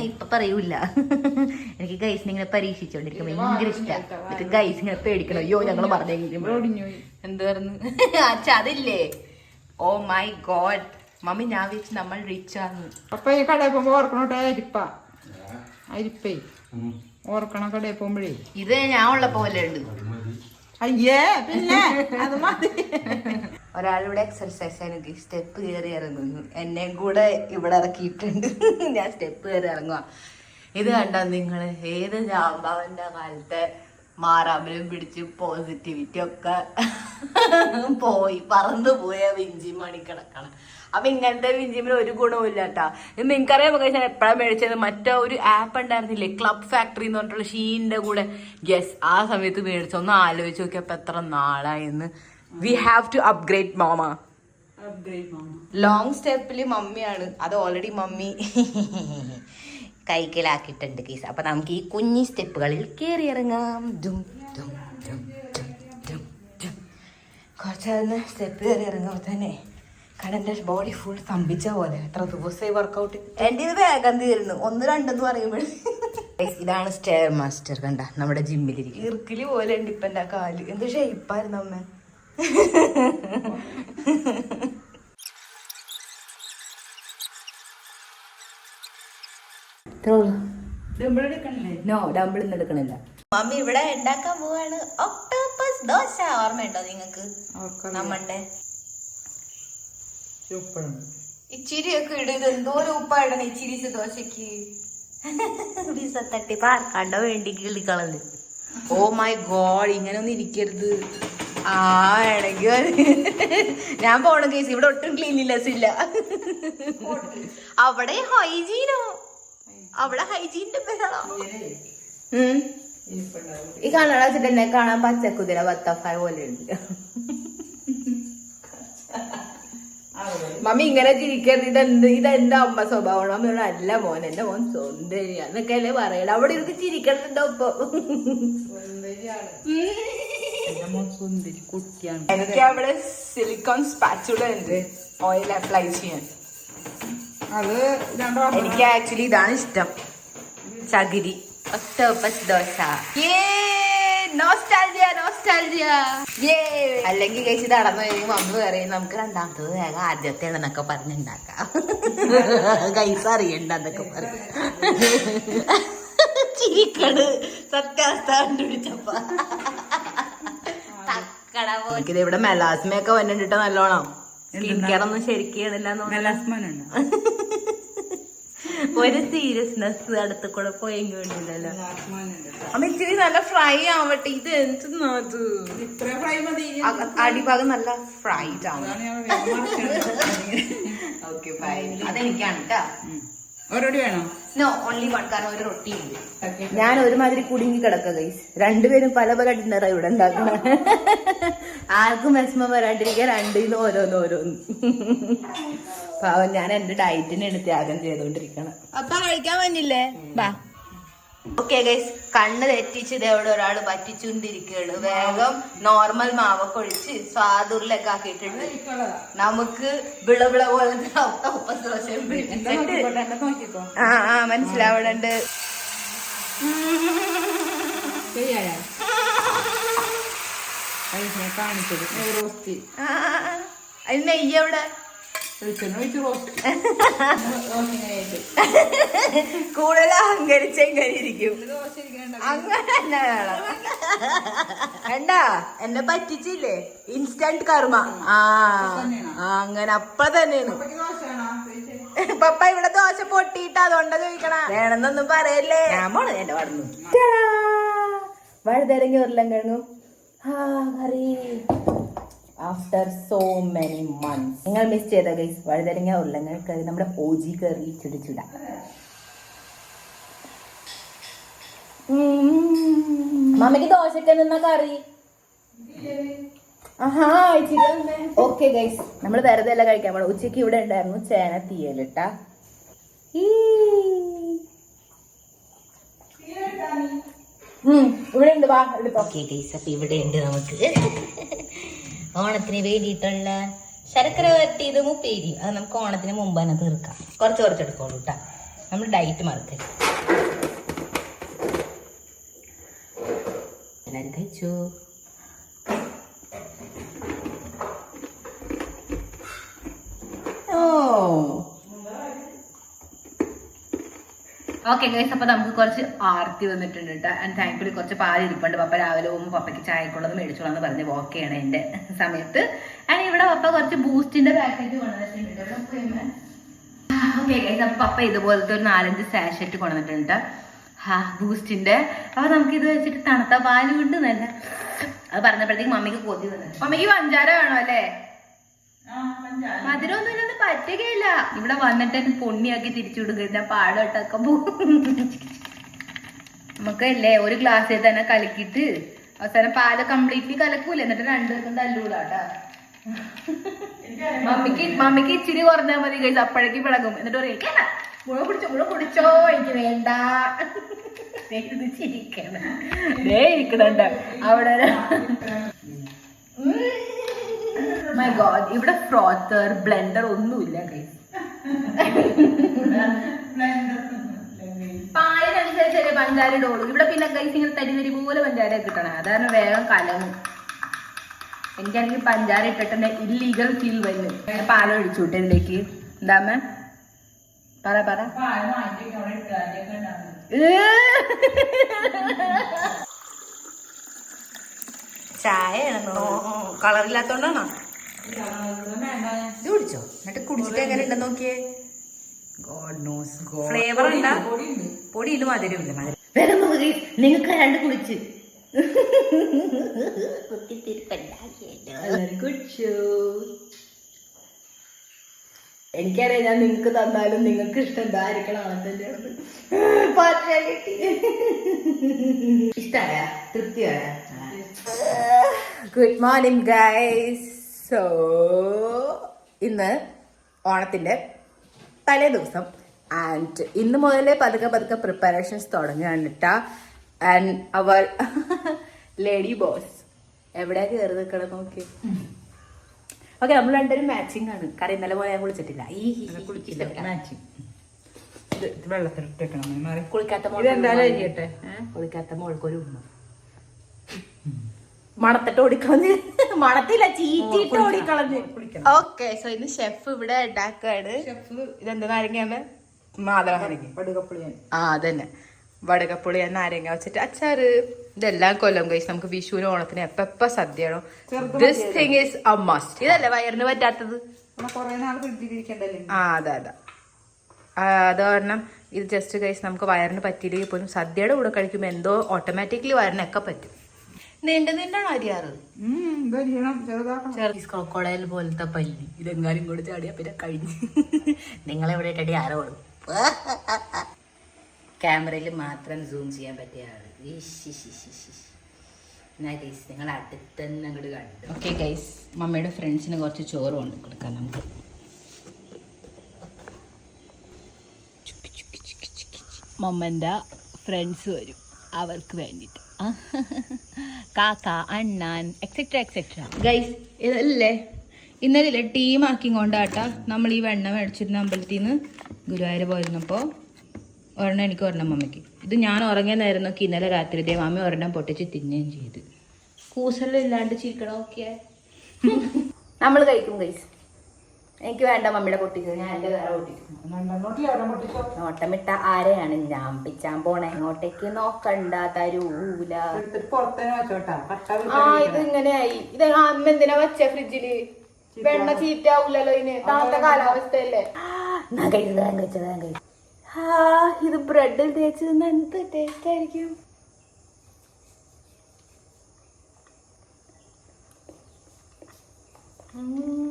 ഇപ്പൊ പറയൂല. എനിക്ക് ഗൈസ് ഇങ്ങനെ പരീക്ഷിച്ചോണ്ടിരിക്കും ഭയങ്കര ഇഷ്ടമാണ്. എന്നിട്ട് ഗൈസ് ഇങ്ങനെ പേടിക്കണം. അയ്യോ ഞങ്ങൾ പറഞ്ഞെങ്കിലും എന്ത് പറഞ്ഞു അച്ഛ അതില്ലേ. ഓ മൈ ഗോഡ് മമ്മി, ഞാൻ വെച്ച് നമ്മൾ റിച്ച് ആണ്. അപ്പൊ ഈ കടയിൽ പോകുമ്പോ ഓർക്കണോട്ടെ അരിപ്പേ ഓർക്കണം കടയിൽ പോകുമ്പോഴേ. ഇത് ഞാൻ ഉള്ള പോലെ ഉണ്ട്. അയ്യേ പിന്നെ അത് മതി. ഒരാളിവിടെ എക്സർസൈസ് ആണെങ്കിൽ സ്റ്റെപ്പ് കയറി ഇറങ്ങുന്നു. എന്നെയും കൂടെ ഇവിടെ ഇറക്കിയിട്ടുണ്ട്. ഞാൻ സ്റ്റെപ്പ് കയറി ഇറങ്ങുക. ഇത് കണ്ടോ നിങ്ങൾ? ഏത് ജാമ്പാവന്റെ കാലത്തെ മാറാമലും പിടിച്ച് പോസിറ്റിവിറ്റി ഒക്കെ പോയി പറന്നു പോയ വിഞ്ചി മണി കിടക്കണം. അപ്പൊ ഇങ്ങനത്തെ വിഞ്ചിമിന് ഒരു ഗുണവും ഇല്ല കേട്ടാ. ഇത് നിങ്ങൾക്കറിയാം ഞാൻ എപ്പോഴാണ് മേടിച്ചത്? മറ്റേ ഒരു ആപ്പ് ഉണ്ടായിരുന്നില്ലേ, ക്ലബ് ഫാക്ടറി എന്ന് പറഞ്ഞിട്ടുള്ള ഷീന്റെ കൂടെ. യെസ്, ആ സമയത്ത് മേടിച്ചു. ഒന്ന് ആലോചിച്ച് നോക്കിയപ്പോ എത്ര നാളായെന്ന്. വി ഹാവ് ടു അപ്ഗ്രേഡ് മാമ. ലോങ് സ്റ്റെപ്പില് മമ്മിയാണ്, അത് ഓൾറെഡി മമ്മി കൈക്കലാക്കിയിട്ടുണ്ട് കേസ്. അപ്പൊ നമുക്ക് ഈ കുഞ്ഞി സ്റ്റെപ്പുകളിൽ കയറി ഇറങ്ങാം. കുറച്ച് സ്റ്റെപ്പ് കയറി ഇറങ്ങുമ്പോൾ തന്നെ കടന്റെ ബോഡി ഫുൾ തമ്പിച്ച പോലെ. എത്ര ദിവസമായി വർക്കൗട്ട്. എന്റെ ഇത് വേഗം തീരുന്നു. 1-2 പറയുമ്പോൾ. ഇതാണ് സ്റ്റെയർ മാസ്റ്റർ. കണ്ട നമ്മുടെ ജിമ്മിലിരിക്കും. ഇർക്കില് പോലെ ഉണ്ട് ഇപ്പൊ എന്റെ കാല്. എന്ത് ഷേപ്പായിരുന്നു അമ്മ. നോ, ഡംബിൾ ഇന്ന് എടുക്കണില്ല. മമ്മി ഇവിടെ ഉണ്ടാക്കാൻ പോവാണ് ഒക്ടോപ്പസ് ദോശ. ഓർമ്മയുണ്ടോ നിങ്ങൾക്ക്? നമ്മളുടെ ഇച്ചിരിയൊക്കെ ഇടുന്നത് എന്തോ ഉപ്പായിടണം ഇച്ചിരി ദോശക്ക്. തട്ടി പാർക്കാണ്ടോ വേണ്ടി കിളിക്കളത്. ഓ മൈ ഗോഡ്, ഇങ്ങനെ ഒന്നും ഇരിക്കരുത്. ആ വേണമെങ്കിൽ ഞാൻ പോണ കേസ് ഇവിടെ ഒട്ടും ക്ലീനിനെസ് ഇല്ല. അവിടെ ഹൈജീനോ, അവിടെ ഹൈജീനിന്റെ പേരാണോ? ഈ കണ്ണട വെച്ചിട്ട് എന്നെ കാണാൻ പച്ചക്കുതിര ബത്തഫായ പോലെ ഉണ്ട്. മമ്മി ഇങ്ങനെ ചിരിക്കരുത്, ഇതെന്റെ അമ്മ സ്വഭാവമാണ്. അമ്മയോട് അല്ല മോൻ, എന്റെ മോൻ സൗന്ദര്യ എന്നൊക്കെ അല്ലേ പറയണം. അവിടെ ഇരുന്ന് ചിരിക്കണുണ്ടോ ഇപ്പൊ? എനിക്ക് അവിടെ സിലിക്കോൺ സ്പാച്ചുല ഉണ്ട് ഓയിൽ അപ്ലൈ ചെയ്യാൻ. അത് എനിക്ക് ആക്ച്വലി ഇതാണ് ഇഷ്ടം, ചകിരി ഒക്ടോപ്പസ് ദോശ. അല്ലെങ്കിൽ കഴിച്ച് നടന്നു കഴിയുമ്പോൾ അമ്മ പറയും നമുക്ക് രണ്ടാമത്തത് വേഗം ആദ്യത്തെ എന്നൊക്കെ പറഞ്ഞുണ്ടാക്കാം. കൈസ് അറിയണ്ട എന്നൊക്കെ പറയും. ചിരിക്കട് സത്യാവസ്ഥ കണ്ടുപിടിച്ചപ്പ എനിക്കിത് ഇവിടെ മെലാസ്മയൊക്കെ വന്നിട്ട് നല്ലോണം സ്കിൻ കെയർ ഒന്നും ശരിക്കും ഒരു സീരിയസ്നെസ് അടുത്ത് കൂടെ പോയെങ്കിൽ വേണ്ടില്ലല്ലോ. അമ്മ ഇച്ചിരി നല്ല ഫ്രൈ ആവട്ടെ. ഇത് എന്ത് അടിഭാഗം നല്ല ഫ്രൈഡ് ആണ്. ഓക്കെ ഫൈൻ, അതെനിക്കാണ് കേട്ടോ. ഒരൊടി വേണോ? No, only one. കാരണം ഒരു റൊട്ടി ഉണ്ട്. ഞാൻ ഒരുമാതിരി കുടുങ്ങി കിടക്ക ഗൈസ്. രണ്ടുപേരും പല പല ഡിന്നറാ ഇവിടെ ഉണ്ടാക്കണ. ആർക്കും വിഷമം വരാണ്ടിരിക്കാൻ രണ്ടിന്ന് ഓരോന്ന്. പാവം, ഞാൻ എന്റെ ഡയറ്റിനാണ് ത്യാഗം ചെയ്തോണ്ടിരിക്കണം. അപ്പൊ കഴിക്കാൻ പറ്റില്ലേ? ബാ. ഓക്കെ ഗൈസ്, കണ്ണ് തെറ്റിച്ച് ഇതെവിടെ ഒരാള് പറ്റിച്ചുകൊണ്ടിരിക്കുകയാണ്. വേഗം നോർമൽ മാവൊക്കെ ഒഴിച്ച് സ്വാദുള്ളൊക്കെ ആക്കിയിട്ടുണ്ട്. നമുക്ക് വിളവിള പോലത്തെ മനസ്സിലാവണുണ്ട്. അത് നെയ്യ് എവിടെ? കൂടുതൽ അഹങ്കരിച്ചെങ്ങനെയിരിക്കും? അങ്ങനെ തന്നെ വേണം. കണ്ടാ, എന്നെ പറ്റിച്ചില്ലേ? ഇൻസ്റ്റന്റ് കർമ്മ. അങ്ങനെ അപ്പ തന്നെയാണ്. പപ്പ ഇവിടെ ദോശ പൊട്ടിയിട്ട് അതുകൊണ്ടാ ചോദിക്കണ. വേണമെന്നൊന്നും പറയല്ലേ. ഞാൻ പോണ് എന്റെ വളർന്നു. വഴുതരങ്ങി ഉരുളങ്കിഴങ്ങും കറി. After so many months. നിങ്ങൾ മിസ് ചെയ്ത ഗൈസ് വഴുതരങ്ങ ഉരുളങ്കിഴങ്ങ് കറി, നമ്മുടെ ഓജി കറി ചുടിച്ചുട. മമ്മയ്ക്ക് ദോശക്ക് നിന്ന കറി. ഓക്കെ ഗൈസ്, നമ്മൾ വെറുതെ അല്ല കഴിക്കാൻ പോണം. ഉച്ചക്ക് ഇവിടെ ഉണ്ടായിരുന്നു ചേന തീയലിട്ടാ. ഇവിടെ ഉണ്ട്. വാ എടുത്തോ. ഓക്കെ ഗൈസ്, അപ്പൊ ഇവിടെ ഉണ്ട് നമുക്ക് ഓണത്തിന് വേണ്ടിയിട്ടുള്ള ശർക്കര വരട്ടിയതും ഉപ്പേരി. അത് നമുക്ക് ഓണത്തിന് മുമ്പ് തന്നെ തീർക്കാം. കുറച്ച് എടുക്കോളൂ കേട്ടാ. നമ്മൾ ഡയറ്റ് മറക്കരുത്. എല്ലാവരും കഴിച്ചു. ഓക്കെ ഗൈസ്, അപ്പൊ നമുക്ക് കുറച്ച് ആർത്തി വന്നിട്ടുണ്ട് കേട്ടോ. ആൻഡ് താങ്ക്ഫുള്ളി കുറച്ച് പാൽ ഇരിപ്പുണ്ട്. പപ്പ രാവിലെ പോകുമ്പോൾ പപ്പയ്ക്ക് ചായക്കുള്ളത് മേടിച്ചോളാന്ന് പറഞ്ഞ് ഓക്കെയാണ് എന്റെ സമയത്ത്. ആൻഡ് ഇവിടെ പപ്പ കുറച്ച് ബൂസ്റ്റിന്റെ പാക്കറ്റ് കൊണ്ടുവന്നിട്ടുണ്ട്. ഓക്കെ ഗൈസ്, അപ്പൊ പപ്പ ഇതുപോലത്തെ ഒരു 4-5 സാഷറ്റ് കൊണ്ടുവന്നിട്ടുണ്ട് ബൂസ്റ്റിന്റെ. അപ്പൊ നമുക്ക് ഇത് വെച്ചിട്ട് തണുത്ത പാല് കൊണ്ട് നല്ല. അത് പറഞ്ഞപ്പോഴത്തേക്ക് മമ്മിക്ക് കൊതി വന്നു. മമ്മിക്ക് പഞ്ചാര വേണോ അല്ലേ? മധുരമൊന്നും ഇല്ലൊന്നും പറ്റുകയില്ല. ഇവിടെ വന്നിട്ട് പൊണ്ണിയാക്കി തിരിച്ചു വിടുക. പാടോട്ടൊക്കെ പോകും. നമുക്ക് അല്ലേ ഒരു ഗ്ലാസ്സിൽ തന്നെ കലക്കിയിട്ട് അവസാനം പാല് കംപ്ലീറ്റ്ലി കലക്കൂല. എന്നിട്ട് രണ്ടുപേർക്കും തല്ലൂടാട്ടാ. മമ്മിക്ക് ഇച്ചിരി കുറഞ്ഞാൽ മതി കഴിച്ച്. അപ്പോഴേക്കും പിളകും. എന്നിട്ട് പറയും മുള കുടിച്ചോ എനിക്ക് വേണ്ട. ചിരിക്കണം ഇരിക്കണുണ്ട് അവിടെ. മൈ ഗോഡ്, ഇവിടെ ഫ്രോത്തർ ബ്ലെൻഡർ ഒന്നുമില്ല ഗൈസ്. പാലിനനുസരിച്ചല്ലേ പഞ്ചാര ഇടുള്ളൂ. ഇവിടെ പിന്നെ ഗൈസ് ഇങ്ങനെ തരി പോലെ പഞ്ചാര കിട്ടണം. അതാണ് വേഗം കലങ്ങും. എനിക്കാണെങ്കിൽ പഞ്ചാര ഇട്ടിട്ട് ഇല്ലീഗൽ ഫീൽ വരും. പാല ഒഴിച്ചു വിട്ട് ഇതിലേക്ക്. എന്താ പറ ചായ കളറില്ലാത്തോണ്ടാണോ? ഇത് കുടിച്ചോ. എന്നിട്ട് കുടിച്ചിട്ട് എങ്ങനെ ഉണ്ടെന്ന് നോക്കിയേ. God nose. ഫ്ലേവർ ഉണ്ടാ? പൊടിയില്ല, മധുരമില്ല. നിങ്ങൾക്ക് രണ്ട് കുടിച്ച് എനിക്കറിയാം ഞാൻ നിങ്ങക്ക് തന്നാലും നിങ്ങൾക്ക് ഇഷ്ടം എന്തായിരിക്കണം അവന്റെ ഇഷ്ടായ തൃപ്തിയായ. Good morning guys. സോ ഇന്ന് ഓണത്തിന്റെ തലേ ദിവസം ആൻഡ് ഇന്ന് മുതലേ പതുക്കെ പതുക്കെ പ്രിപ്പറേഷൻസ് തുടങ്ങുകയാണ് കേട്ടാ. ആൻഡ് അവർ ലേഡി ബോസ് എവിടെയാ കയറി നിൽക്കണം നോക്കി. ഓക്കെ, നമ്മൾ രണ്ടുപേരും മാച്ചിങ് ആണ്. കറി ഇന്നലെ പോലെ ഞാൻ കുളിച്ചിട്ടില്ല. മാച്ചിങ് വെള്ളത്തിലിട്ടേക്കണം. കുളിക്കാത്ത കുളിക്കാത്ത മോൾക്കൊരു ഉമ്മ മണത്തിട്ട് ഓടിക്കളഞ്ഞ് മണത്തില്ല ചീറ്റിട്ട് ഓടിക്കളഞ്ഞ്. ഓക്കെ, സോ ഇന്ന് ഷെഫ് ഇവിടെ ഉണ്ടാക്കാണ്. ഇതെന്താ നാരങ്ങയാണ്? ആ അതന്നെ, വടകപ്പുളി നാരങ്ങ വെച്ചിട്ട് അച്ചാറ്. ഇതെല്ലാം കൊല്ലം കഴിച്ച് നമുക്ക് വിഷുവിന് ഓണത്തിന് എപ്പ സദ്യയാണോ. This thing is a must. ഇതല്ലേ വയറിന് പറ്റാത്തത്? ആ അതെ അതെ, അത് കാരണം ഇത് ജസ്റ്റ് കഴിച്ച് നമുക്ക് വയറിന് പറ്റിയില്ലെങ്കിൽ പോലും സദ്യയുടെ കൂടെ കഴിക്കുമ്പോൾ എന്തോ ഓട്ടോമാറ്റിക്കലി വയറിനൊക്കെ പറ്റും. നീണ്ടാണോ അരിയാറ്? ക്രൊക്കോഡൈൽ പോലത്തെ പല്ലി. ഇതെങ്ങാനും കൂടെ ചാടിയാ പിന്നെ കഴിഞ്ഞു. നിങ്ങളെവിടെ ഇട്ടടി ആരോടും ക്യാമറയിൽ മാത്രം സൂം ചെയ്യാൻ പറ്റിയ ആള്. നിങ്ങൾ അടുത്തന്നെ അങ്ങോട്ട് കണ്ടു. ഓക്കെ ഗൈസ്, മമ്മിയുടെ ഫ്രണ്ട്സിന് കുറച്ച് ചോറ് കൊണ്ട് കൊടുക്കാം നമുക്ക്. മമ്മൻ്റെ ഫ്രണ്ട്സ് വരും, അവർക്ക് വേണ്ടിയിട്ട്. കാക്ക, അണ്ണാൻ, എക്സെട്ര എക്സെട്ര. ഗൈസ് ഇതല്ലേ ഇന്നലെ ടീമാക്കി കൊണ്ടാട്ടാ നമ്മൾ ഈ വെണ്ണ മേടിച്ചിരുന്ന അമ്പലത്തിൽ നിന്ന് ഗുരുവായൂർ പോയിരുന്നപ്പോൾ ഒരെണ്ണം എനിക്ക് ഒരെണ്ണം മമ്മിക്ക്. ഇത് ഞാൻ ഉറങ്ങിയ നേരം നോക്കി ഇന്നലെ രാത്രി ഇതേ മമ്മി ഒരെണ്ണം പൊട്ടിച്ച് തിന്നുകയും ചെയ്ത്. കൂസെല്ലാം ഇല്ലാണ്ട് ചിരിക്കണം. ഓക്കെ, നമ്മൾ കഴിക്കും ഗൈസ്. എനിക്ക് വേണ്ട മമ്മിയുടെ പൊട്ടിച്ചത്, ഞാൻ എൻ്റെ വേറെ പൊട്ടിക്കും. നോട്ടമിട്ട ആരെയാണ് ഞാൻ പിച്ചാൻ പോണേ? ഇങ്ങോട്ടേക്ക് നോക്കണ്ട, തരൂല. ആ ഇത് ഇങ്ങനെയായി. ഇത് അമ്മ എന്തിനാ വെച്ച ഫ്രിഡ്ജില്? വെണ്ണ ചീറ്റാവൂലല്ലോ ഇതിന്, താഴത്തെ കാലാവസ്ഥയല്ലേ. ഇത് ബ്രെഡിൽ തേച്ച് തിന്നാൻ എന്ത് ടേസ്റ്റ് ആയിരിക്കും.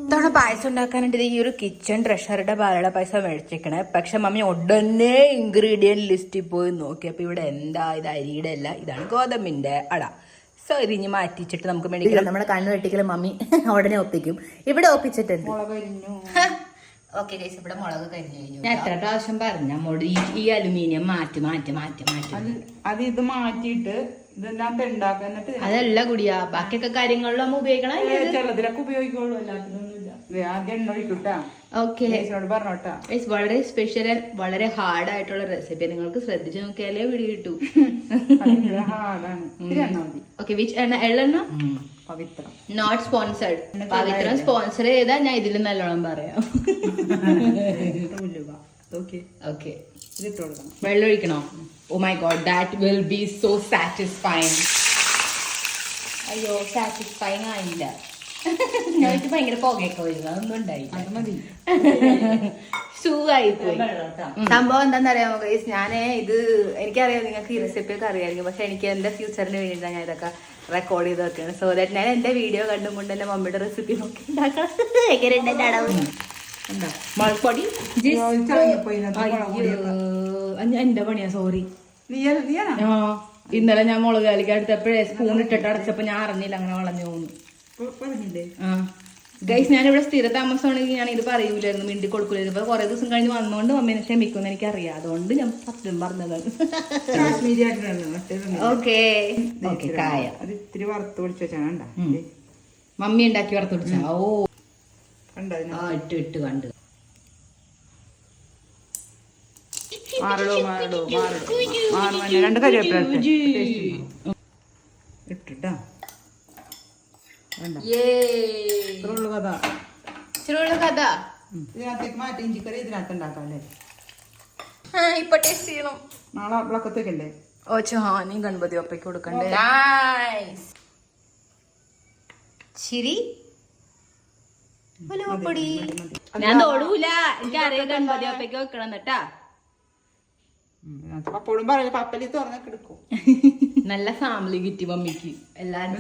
ഇതവിടെ പായസം ഉണ്ടാക്കാനായിട്ട് ഈ ഒരു കിച്ചൺ ട്രഷറുടെ പാലട പായസം മേടിച്ചേക്കണേ. പക്ഷെ മമ്മി ഉടനെ ഇൻഗ്രീഡിയന്റ് ലിസ്റ്റിൽ പോയി നോക്കി. അപ്പൊ ഇവിടെ എന്താ, ഇത് അരിയുടെ അല്ല, ഇതാണ് ഗോതമ്പിന്റെ അട. സോ ഇരിഞ്ഞ് മാറ്റിച്ചിട്ട് നമുക്ക് മേടിക്കാം. നമ്മുടെ കണ്ണ് വെട്ടിക്കലും മമ്മി ഉടനെ ഒപ്പിക്കും. ഇവിടെ ഒപ്പിച്ചിട്ടുണ്ട്. ഓക്കെ ഗൈസ്, ഇവിടെ മുളക് കരിഞ്ഞു കഴിഞ്ഞു. ഞാൻ എത്ര പ്രാവശ്യം പറഞ്ഞ ഈ അലുമിനിയം മാറ്റി മാറ്റി മാറ്റി മാറ്റി അത് ഇത് മാറ്റിയിട്ട് ഇതെല്ലാം ഉണ്ടാക്കുന്നിട്ട് അതല്ല കുടിയാ. ബാക്കിയൊക്കെ കാര്യങ്ങളിലും ഉപയോഗിക്കണം. ചിലതിലൊക്കെ ഉപയോഗിക്കുള്ളൂ, എല്ലാത്തിനൊന്നുമില്ല. ആദ്യം എണ്ണ ഒഴിക്കൂട്ടാ. ഓക്കെ, പറഞ്ഞോട്ടാ. വളരെ സ്പെഷ്യൽ, വളരെ ഹാർഡ് ആയിട്ടുള്ള റെസിപ്പി. നിങ്ങൾക്ക് ശ്രദ്ധിച്ചു നോക്കിയാലേ പിടി കിട്ടൂ. ഓക്കെ, വിച്ച് എണ്ണ? എള്ളെണ്ണ. Pavithram not sponsored. Pavithram sponsor ചെയ്താൽ ഞാൻ ഇതിൽ നല്ലോണം പറയാം. ഓക്കെ, വെള്ളം ഒഴിക്കണോ? Oh my God, that will be so satisfying. അയ്യോ, സാറ്റിസ്ഫൈങ് ആയില്ല. ഞങ്ങൾക്ക് ഭയങ്കര പുകയൊക്കെ വരുന്നു, അതൊന്നും ഉണ്ടായില്ല. സുഖമായിപ്പോയി. സംഭവം എന്താണെന്നറിയാമോ ഗൈസ്? ഞാനേ ഇത് എനിക്കറിയാം, നിങ്ങൾക്ക് ഈ റെസിപ്പിയൊക്കെ അറിയാമായിരിക്കും. പക്ഷെ എനിക്ക് എൻ്റെ ഫ്യൂച്ചറിന് വേണ്ടിയിട്ടാണ് ഞാൻ ഇതൊക്കെ റെക്കോർഡ് ചെയ്ത് വെക്കുകയാണ്. സോ ദാറ്റ് ഞാൻ എൻ്റെ വീഡിയോ കണ്ടുകൊണ്ട് എൻ്റെ മമ്മിയുടെ റെസിപ്പി നോക്കി ഉണ്ടാക്കണം. മുളപ്പൊടി എന്റെ പണിയാ, സോറി. ഇന്നലെ ഞാൻ മുളക് കാലിക്ക് അടുത്തപ്പോഴേ സ്പൂൺ ഇട്ടിട്ട് അടച്ചപ്പോ ഞാൻ അറിഞ്ഞില്ല, അങ്ങനെ വളഞ്ഞു പോകുന്നു. ആ ഗൈസ്, ഞാനിവിടെ സ്ഥിര താമസമാണെങ്കിൽ ഞാൻ ഇത് പറയൂലായിരുന്നു, മിണ്ടി കൊടുക്കൂലായിരുന്നു. ഇപ്പൊ കുറെ ദിവസം കഴിഞ്ഞ് വന്നോണ്ട് മമ്മീനെ ക്ഷമിക്കുമെന്ന് എനിക്കറിയാം. അതുകൊണ്ട് ഞാൻ സത്യം പറഞ്ഞതാണ്. ഓക്കെ ഓക്കെ, കായ അത് ഇത്തിരി വറുത്ത് പൊടിച്ചാണ് മമ്മി ഉണ്ടാക്കി വറുത്ത് പൊടിച്ചാ. ഓ ഇട്ട് കണ്ടു. രണ്ട് കരിവേപ്പില ഇട്ടിട്ടാ. ഇതിനകത്തേക്ക് മാറ്റി ഇഞ്ചിക്കറി ഇതിനകത്ത് ഉണ്ടാക്കാല്ലേ. ഇപ്പൊ ടേസ്റ്റ് ചെയ്യണം. നാളെ വിളക്കത്തേക്കല്ലേ? ഓ ചാനി ഗണപതി ഒപ്പയ്ക്ക് കൊടുക്കണ്ടേ. ചിരി പൊടി ഞാൻ തൊടൂല, എനിക്കറിയാം ഗണപതി ഒപ്പയ്ക്ക് വെക്കണം എന്നിട്ടാ. പപ്പോഴും പറയില്ല, പപ്പലി തുറന്നൊക്കെ എടുക്കും. നല്ല ഫാമിലി കിട്ടി മമ്മിക്ക് എല്ലാരും.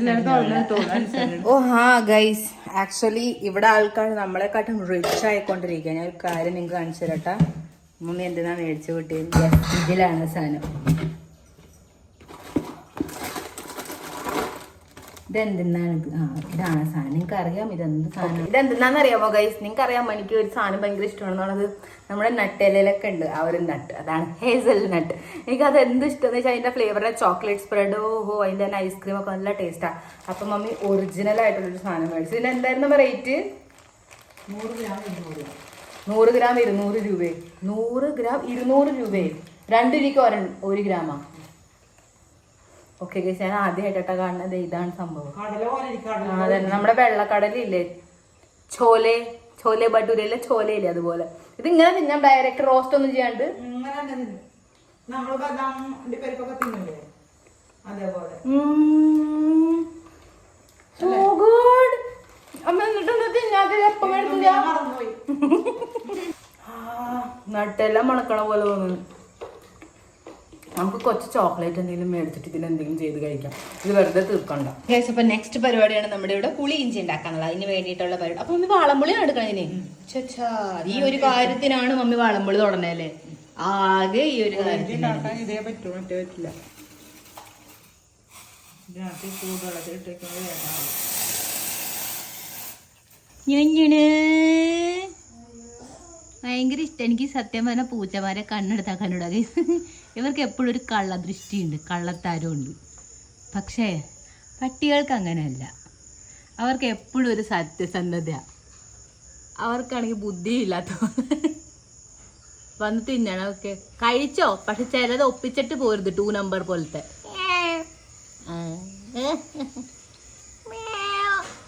ഓ ഹാ ഗൈസ്, ആക്ച്വലി ഇവിടെ ആൾക്കാർ നമ്മളെക്കാട്ടും റിച്ച് ആയിക്കൊണ്ടിരിക്കുക. ഞാൻ ഒരു കാര്യം നിങ്ങൾക്ക് കാണിച്ചു തരട്ടാ. മമ്മി എന്തിനാ മേടിച്ചു കൂട്ടിയത്? ഇതിലാണ് സാധനം. ഇതെന്തിനാണ്? ഇതാണ് സാധനം. നിങ്ങൾക്ക് അറിയാം ഇതെന്ത് സാധനം? ഇതെന്തിനാന്ന് അറിയാമോ ഗൈസ്? നിങ്ങൾക്ക് അറിയാമോ എനിക്ക് ഒരു സാധനം ഭയങ്കര ഇഷ്ടമാണെന്നുള്ളത്? നമ്മുടെ നട്ടിലയിലൊക്കെ ഉണ്ട് ആ ഒരു നട്ട്, അതാണ് ഹേസൽ നട്ട്. എനിക്കത് എന്ത് ഇഷ്ടമെന്ന് വെച്ചാൽ അതിൻ്റെ ഫ്ലേവറിലെ ചോക്ലേറ്റ് സ്പ്രെഡ്, ഓഹോ അതിൻ്റെ തന്നെ ഐസ്ക്രീം ഒക്കെ നല്ല ടേസ്റ്റാണ്. അപ്പം മമ്മി ഒറിജിനൽ ആയിട്ടുള്ളൊരു സാധനം മേടിച്ചു. ഇതിന് എന്തായിരുന്നു റേറ്റ്? 100 ഗ്രാം 200 രൂപയെ. 100 ഗ്രാം 200 രൂപയെ. 2 രൂപയ്ക്ക് 1 ഗ്രാമാ. ഓക്കെ ഗൈസ്, ഞാൻ ആദ്യമായിട്ടാ കാണുന്നത്. ഇതാണ് സംഭവം. അതെ, നമ്മുടെ വെള്ളക്കടലില്ലേ, ചോലെ ഭട്ടൂരയിലെ ചോലയില്ലേ, അതുപോലെ. ഇതിങ്ങനെ തിന്നാം, ഡയറക്റ്റ് റോസ്റ്റ് ഒന്നും ചെയ്യാണ്ട്. So good. അമ്മ എന്നിട്ടൊന്നും തിന്നാതെ എപ്പം മേടിച്ചില്ല. നട്ടെല്ലാം മണക്കണ പോലെ തോന്നുന്നു. നമുക്ക് കുറച്ച് ചോക്ലേറ്റ് എന്തെങ്കിലും മേടിച്ചിട്ട് ഇതിന് എന്തെങ്കിലും ചെയ്ത് കഴിക്കാം. ഇത് വെറുതെ തീർക്കണ്ട. ഗൈസ്, അപ്പൊ നെക്സ്റ്റ് പരിപാടിയാണ് നമ്മുടെ ഇവിടെ പുളി ഇഞ്ചി ഉണ്ടാക്കാനുള്ളത്. അതിന് വേണ്ടിയിട്ടുള്ള പരിപാടി. അപ്പൊ മമ്മി വാളംപുളിയാണ് എടുക്കണതിന്. ഈ ഒരു കാര്യത്തിനാണ് മമ്മി വാളംപുളി തുടങ്ങല്ലേ? ആകെ ഈ ഒരു കാര്യത്തിന് ഇതേ പറ്റൂ, മറ്റേ പറ്റില്ല. ഭയങ്കര ഇഷ്ടം എനിക്ക് സത്യം പറഞ്ഞാൽ പൂച്ചമാരെ കണ്ണെടുത്താൽ കണ്ടുകൂടാ. ഇവർക്ക് എപ്പോഴും ഒരു കള്ളദൃഷ്ടിയുണ്ട്, കള്ളത്താരമുണ്ട്. പക്ഷേ പട്ടികൾക്ക് അങ്ങനെയല്ല. അവർക്ക് എപ്പോഴും ഒരു സത്യസന്ധത. അവർക്കാണെങ്കിൽ ബുദ്ധിയില്ലാത്ത വന്ന് തിന്നണം. ഓക്കെ കഴിച്ചോ, പക്ഷെ ചിലത് ഒപ്പിച്ചിട്ട് പോരുത്. 2 നമ്പർ പോലത്തെ.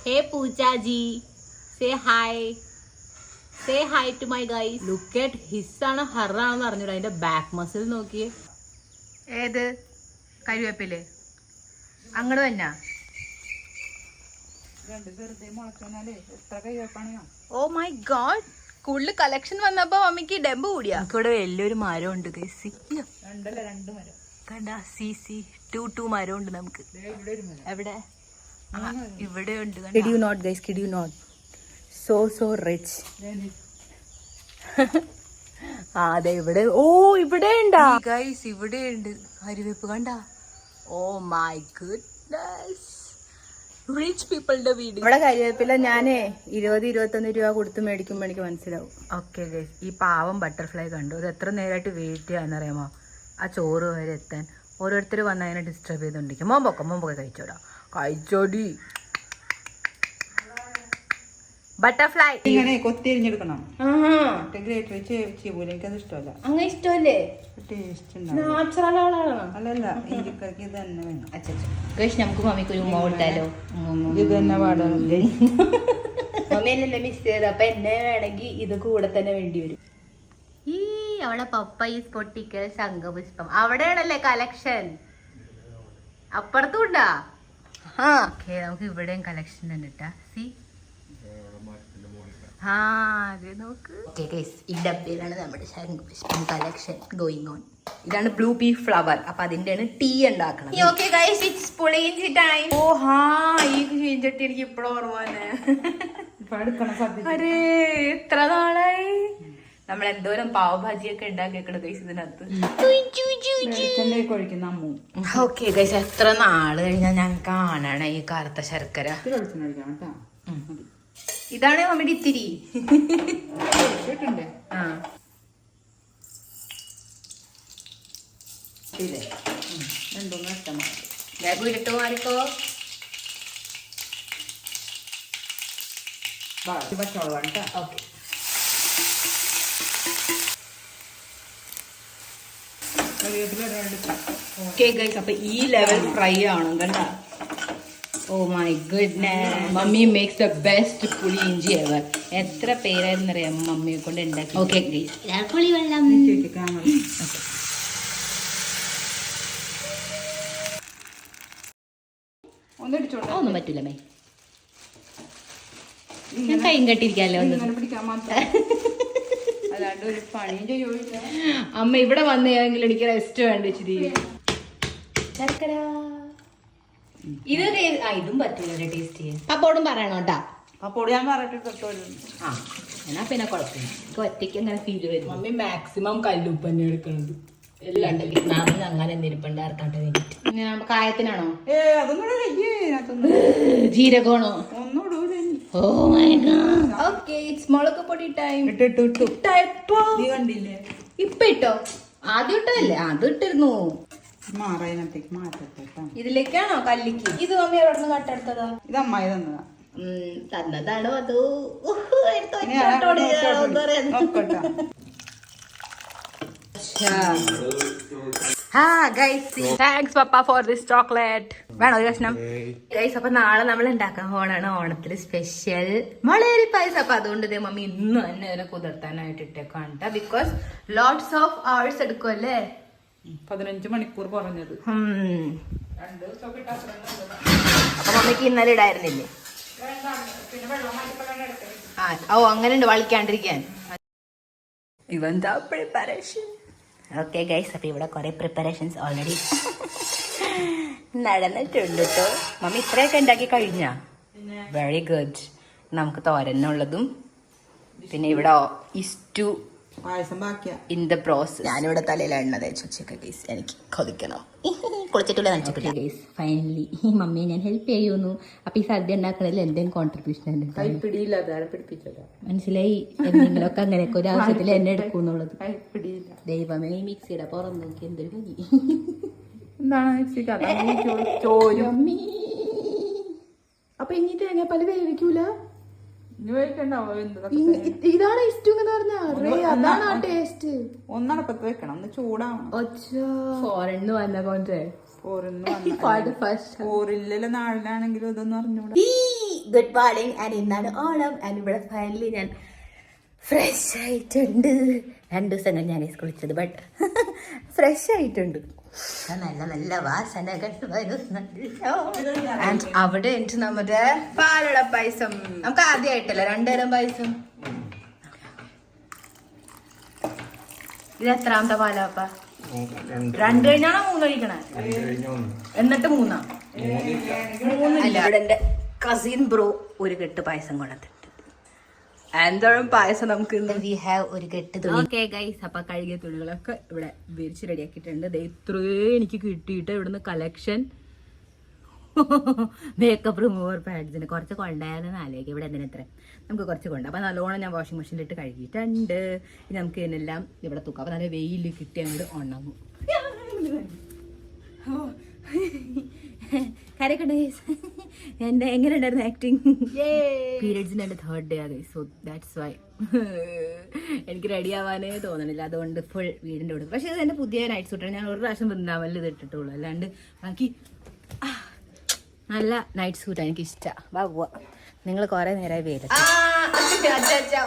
ഹേ പൂച്ചാജി, say hi. Say hi to my guys. Look at his ആണ് ഹറാണെന്ന് പറഞ്ഞിട്ട് അതിന്റെ ബാക്ക് മസിൽ നോക്കിയേ. ഏത് കരുവേപ്പില്ലേ? അങ്ങോട്ട് തന്നെ. ഓ മൈ ഗോഡ്, കൂടുതൽ കളക്ഷൻ വന്നപ്പോ മമ്മിക്ക് ഡെമ്പ് കൂടിയാ. ഇവിടെ വലിയൊരു മരം ഉണ്ട്. കണ്ട CC22 മരം ഉണ്ട് നമുക്ക്. എവിടെ? ഇവിടെ ഉണ്ട്. Kid you not guys, kid you not. So rich. അതെ, ഇവിടെ. ഓ ഇവിടെ ഉണ്ടാ ഗൈസ്, ഇവിടെ ഉണ്ട് കരുവേപ്പ്. കണ്ട? ഓ മൈ ഗുഡ്നസ്, റിച്ച് പീപ്പിളുടെ വീട്. ഇവിടെ കരുവേപ്പില ഞാനേ 20-21 രൂപ കൊടുത്ത് മേടിക്കുമ്പോ എനിക്ക് മനസ്സിലാവും. ഓക്കെ ഗൈസ്, ഈ പാവം ബട്ടർഫ്ലൈ കണ്ടു. അത് എത്ര നേരമായിട്ട് വെയിറ്റ് ചെയ്യാന്നറിയാമോ ആ ചോറ് വരെ എത്താൻ. ഓരോരുത്തർ വന്ന് അതിനെ ഡിസ്റ്റർബ് ചെയ്തോണ്ടിരിക്കും. മോമ്പൊക്കെ കഴിച്ചോടി. ബട്ടർഫ്ലൈ ഇങ്ങനെ കൊത്തിരിഞ്ഞെടുക്കണം. എനിക്കത് ഇഷ്ടമല്ല. അങ്ങനെ ഇഷ്ടമല്ലേ? ടേസ്റ്റ് നാച്ചുറൽ ആളാണോ? അല്ലല്ല, ഇഞ്ചിക്കറിക്ക് ഇത് തന്നെ വേണം. ഗൈസ്, നമുക്ക് മമ്മിക്ക് ഒരു ഉമ്മ കൊടുത്താലോ? ഇത് തന്നെ പാടാറില്ലേ? മമ്മി എന്നല്ലേ മിസ് ചെയ്ത്, അപ്പൊ എന്നെ വേണമെങ്കിൽ ഇത് കൂടെ തന്നെ വേണ്ടി വരും. ഈ അവളെ പപ്പ പൊട്ടിക്കൽ ശംഖപുഷ്പം അവിടെയാണല്ലേ കളക്ഷൻ? അപ്പുറത്തും ഉണ്ടാ? ഓക്കെ, നമുക്ക് ഇവിടെയും കളക്ഷൻ ഉണ്ട് കേട്ടാ. സി ഈ ഡബ്ബയിലാണ് നമ്മുടെ ശംഖുപുഷ്പം കളക്ഷൻ ഗോയിങ് ഓൺ. ഇതാണ് ബ്ലൂ പീ ഫ്ലവർ. അപ്പൊ അതിന്റെയാണ് ടീ ഉണ്ടാക്കണം. ഓ ഹാ, ഈ ചീഞ്ചട്ടി എനിക്ക് ഇപ്പഴും ഓർമ്മ തന്നെ. അരേ, എത്ര നാളായി നമ്മൾ എന്തോരം പാവഭാജിയൊക്കെ ഉണ്ടാക്കിയേക്കണ ഗൈസ് ഇതിനകത്ത്. ഓക്കെ ഗൈസ്, എത്ര നാള് കഴിഞ്ഞാൽ ഞാൻ കാണണ ഈ കറുത്ത ശർക്കര. ഇതാണ് മമ്മിയുടെ ഇത്തിരി. ആ ഇരട്ട് മാറിക്കോ. ഓക്കെ, അപ്പൊ ഈ ലെവൽ ഫ്രൈ ആണ് കണ്ട. Oh my goodness, mummy makes the best puli inji ever. എത്ര പേരായിരുന്നു അറിയാം മമ്മിയെ കൊണ്ട് ഉണ്ടാക്കി. ഓക്കെ പുളി വെള്ളം. ഒന്നും പറ്റൂല മേ, ഞാൻ കൈയും കെട്ടിരിക്കാല്ലോ. അല്ലാണ്ട് ഒരു പണിയും ചെയ്യൂല. അമ്മ ഇവിടെ വന്ന് ഏതെങ്കിലും എനിക്ക് റെസ്റ്റ് വേണ്ട ഇച്ചിരി. ശർക്കര ഇത് ഇതും പറ്റില്ല ടേസ്റ്റ് ചെയ്യാൻ. പപ്പോടും പറയണോട്ടാ. അപ്പോൾ ഞാൻ പറഞ്ഞിട്ട് ആ എന്നാ പിന്നെ കുഴപ്പമില്ല. എനിക്ക് ഒറ്റയ്ക്ക് അങ്ങനെ ഫീൽ വരും. മമ്മി മാക്സിമം കല്ലുപ്പ് തന്നെ എടുക്കണത്. എല്ലാം ഉണ്ടെങ്കിൽ നാളെ അങ്ങനെ എന്തിരിപ്പുണ്ട് ആർക്കാട്ടെ വേണ്ടിട്ട്. കായത്തിനാണോ അതൊന്നും ജീരകമാണോ? ഒന്നും ഇടൂല ഇനി. Oh my God. Okay it's mulaku podi time. നീ കണ്ടില്ലേ ഇപ്പൊ ഇട്ടോ? ആദ്യം ഇട്ടതല്ലേ? അത് ഇട്ടിരുന്നു. മാറതിനകത്തേക്ക് മാറ്റട്ടെ കേട്ടോ. ഇതിലേക്കാണോ കല്ലിക്ക്? ഇത് മമ്മി എവിടെ നിന്ന് കട്ടെടുത്തതാ? ഇത് അമ്മായി തന്നതാ. തന്നതാണോ അതോ thanks papa for this chocolate. വേണോ ഒരു കഷ്ണം? ഗൈസ് അപ്പൊ നാളെ നമ്മൾ ഉണ്ടാക്കാൻ പോണാണ് ഓണത്തിന് സ്പെഷ്യൽ മുളയരി പായസം. അപ്പൊ അതുകൊണ്ട് ഇതേ മമ്മി ഇന്ന് തന്നെ ഇതിനെ കുതിർത്താനായിട്ട് ഇട്ടേക്കാണ്. ബിക്കോസ് ലോട്ട്സ് ഓഫ് അവേഴ്സ് എടുക്കുമല്ലേ. 15 മണിക്കൂർ കുറഞ്ഞത്. അപ്പൊ മമ്മിക്ക് ഇന്നലെ ഇടായിരുന്നില്ലേ? ഓ അങ്ങനെ ഉണ്ട് വളിക്കാണ്ടിരിക്കാൻ. ഇവന്താ പ്രിപ്പറേഷൻ. ഓക്കെ ഗൈസ് അപ്പൊ ഇവിടെ കുറെ പ്രിപ്പറേഷൻസ് ഓൾറെഡി നടന്നിട്ടുണ്ട് കേട്ടോ. മമ്മി ഇത്രയൊക്കെ ഉണ്ടാക്കി കഴിഞ്ഞാ? Very good. നമുക്ക് തോരനുള്ളതും പിന്നെ ഇവിടെ ഇസ്റ്റു പായസം ബാക്കിയാ ഇൻ ദ പ്രോസസ്. ഞാനിവിടെ തലയിൽ എണ്ണ തേച്ച് വെച്ചേക്ക ഗൈസ്. എനിക്ക് കൊതിക്കണം. കുളിച്ചിട്ടില്ല നനച്ചിട്ടില്ല ഗൈസ്. ഫൈനലി മമ്മിയെ ഞാൻ ഹെൽപ്പ് ചെയ്യുന്നു. അപ്പൊ ഈ സദ്യ ഉണ്ടാക്കണതിൽ എന്തെങ്കിലും കോൺട്രിബ്യൂഷൻ ഉണ്ട്. മനസ്സിലായി. എന്തെങ്കിലുമൊക്കെ അങ്ങനെയൊക്കെ ഒരു ആവശ്യത്തിൽ എന്നെ എടുക്കുന്നുള്ളത്. ദൈവമേ ഈ മിക്സിയുടെ പുറം നോക്കി എന്തൊരു ഭംഗി. എന്താണ് അപ്പൊ ഇനി തേങ്ങാപ്പാല് വേവിക്കൂല? ഇതാണ് ഇഷ്ടം അതാണ് ആ ടേസ്റ്റ്. ഒന്നടപ്പത്ത് വെക്കണം, ഒന്ന് ചൂടാവണം. ഫോറിന്ന് വന്ന കൊണ്ട് ഫോറിലെ നാളിലാണെങ്കിലും ഇതൊന്നും അറിഞ്ഞൂടാ. Good morning. ആൻഡ് ഇന്നാണ് ഓണം. ആൻഡ് ഇവിടെ ഫൈനലി ഞാൻ ഫ്രഷ് ആയിട്ടുണ്ട്. 2 ദിവസം കഴിഞ്ഞ് ഞാൻ കുളിച്ചത്. ബട്ട് ഫ്രഷ് ആയിട്ടുണ്ട്. നല്ല നല്ല വാസനകൾ വരുന്നല്ലോ. ആൻഡ് അവിടെ ഉണ്ട് നമ്മുടെ പാലട പായസം. നമുക്ക് ആദ്യമായിട്ടല്ല 2 തരം പായസം. ഇത് എത്രാമത്തെ പാലാപ്പ? 2 കഴിഞ്ഞാണോ 3 കഴിക്കണേ? എന്നിട്ട് 3 അല്ല. ഇവിടെ എന്റെ കസിൻ ബ്രോ ഒരു കെട്ട് പായസം കൊണ്ടുവന്നിട്ടുണ്ട്. എന്തോരം പായസം നമുക്ക് വി ഹാവ് ഒരു കെട്ട് തുണി. ഓക്കെ ഗൈസ് അപ്പൊ കഴുകിയ തുണികളൊക്കെ ഇവിടെ വിരിച്ച് റെഡിയാക്കിയിട്ടുണ്ട്. ഇത്രയും എനിക്ക് കിട്ടിയിട്ട് ഇവിടുന്ന് കളക്ഷൻ മേക്കപ്പ് റിമൂവർ പാഡ്സിന് കുറച്ച് കൊണ്ടായാലും ആലോചിക്കും. ഇവിടെ എന്തിനാ ഇത്ര? നമുക്ക് കുറച്ച് കൊണ്ട്. അപ്പം നല്ലോണം ഞാൻ വാഷിംഗ് മെഷീനിലിട്ട് കഴുകിയിട്ടുണ്ട്. ഇനി നമുക്ക് ഇതിനെല്ലാം ഇവിടെ തൂക്കാം. അപ്പം നല്ല വെയിൽ കിട്ടി അങ്ങോട്ട് ഉണങ്ങും. കാര്യമൊക്കെ എൻ്റെ എങ്ങനെ ഉണ്ടായിരുന്നു ആക്ടിങ്? പീരിയഡ്സിൻ്റെ എൻ്റെ 3rd ഡേ ആണ്. സോ ദാറ്റ്സ് വൈ എനിക്ക് റെഡി ആവാനേ തോന്നണില്ല. അതുകൊണ്ട് ഫുൾ വീടിൻ്റെ കൂടെ. പക്ഷേ ഇത് എൻ്റെ പുതിയ നൈറ്റ് സൂട്ടാണ്. ഞാൻ ഒരു പ്രാവശ്യം വൃന്ദാവനിൽ ഇത് ഇട്ടിട്ടുള്ളൂ. അല്ലാണ്ട് ബാക്കി നല്ല നൈറ്റ് സൂട്ടാണ്. എനിക്ക് ഇഷ്ടമാണ്. വാ പോവാ. നിങ്ങൾ കുറെ നേരമായി പേര്.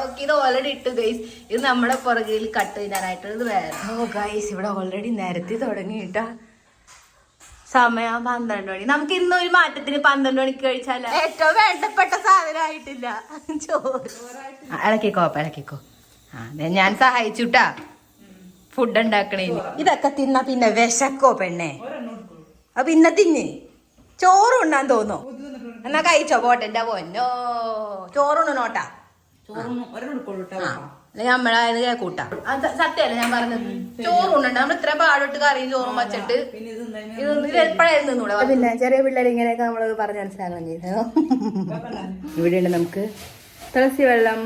ഓക്കെ ഇത് ഓൾറെഡി ഇട്ടു ഗൈസ്. ഇത് നമ്മുടെ പുറകിൽ കട്ട് ചെയ്യാനായിട്ട് ഇത് വേറെ. ഓ ഗൈസ് ഇവിടെ ഓൾറെഡി നേരത്തെ തുടങ്ങിയിട്ടാ. സമയം 12 മണി. നമുക്ക് ഇന്ന് ഒരു മാറ്റത്തിന് 12 മണിക്ക് കഴിച്ചാല ഏറ്റവും വേണ്ടപ്പെട്ട സാധനമായിട്ടില്ല ചോറ്. ഇളക്കിക്കോ ഇളക്കിക്കോ. ഞാൻ സഹായിച്ചുട്ടാ ഫുഡ് ഉണ്ടാക്കണേ. ഇതൊക്കെ തിന്നാ പിന്നെ വിശക്കോ പെണ്ണെ? അപ്പൊ പിന്നെ തിന്ന് ചോറുണ്ണാൻ തോന്നോ? എന്നാ കഴിച്ചോ പോട്ടെ. എന്റെ പൊന്നോ ചോറുണ്ണോട്ടാ. നമ്മളത് കൂട്ടാം. സത്യമല്ല ഞാൻ പറഞ്ഞത്. ചോറുണ്ടോ? നമ്മൾ ഇത്ര പാടിട്ട് കറിയും ചോറും വച്ചിട്ട് ഇത് എപ്പോഴായിരുന്നു നിന്നൂടെ? പിന്നെ ചെറിയ പിള്ളേർ ഇങ്ങനെയൊക്കെ നമ്മള് പറഞ്ഞ് മനസ്സിലാക്കാൻ ചെയ്തോ. ഇവിടെയുണ്ട് നമുക്ക് തുളസി വെള്ളം.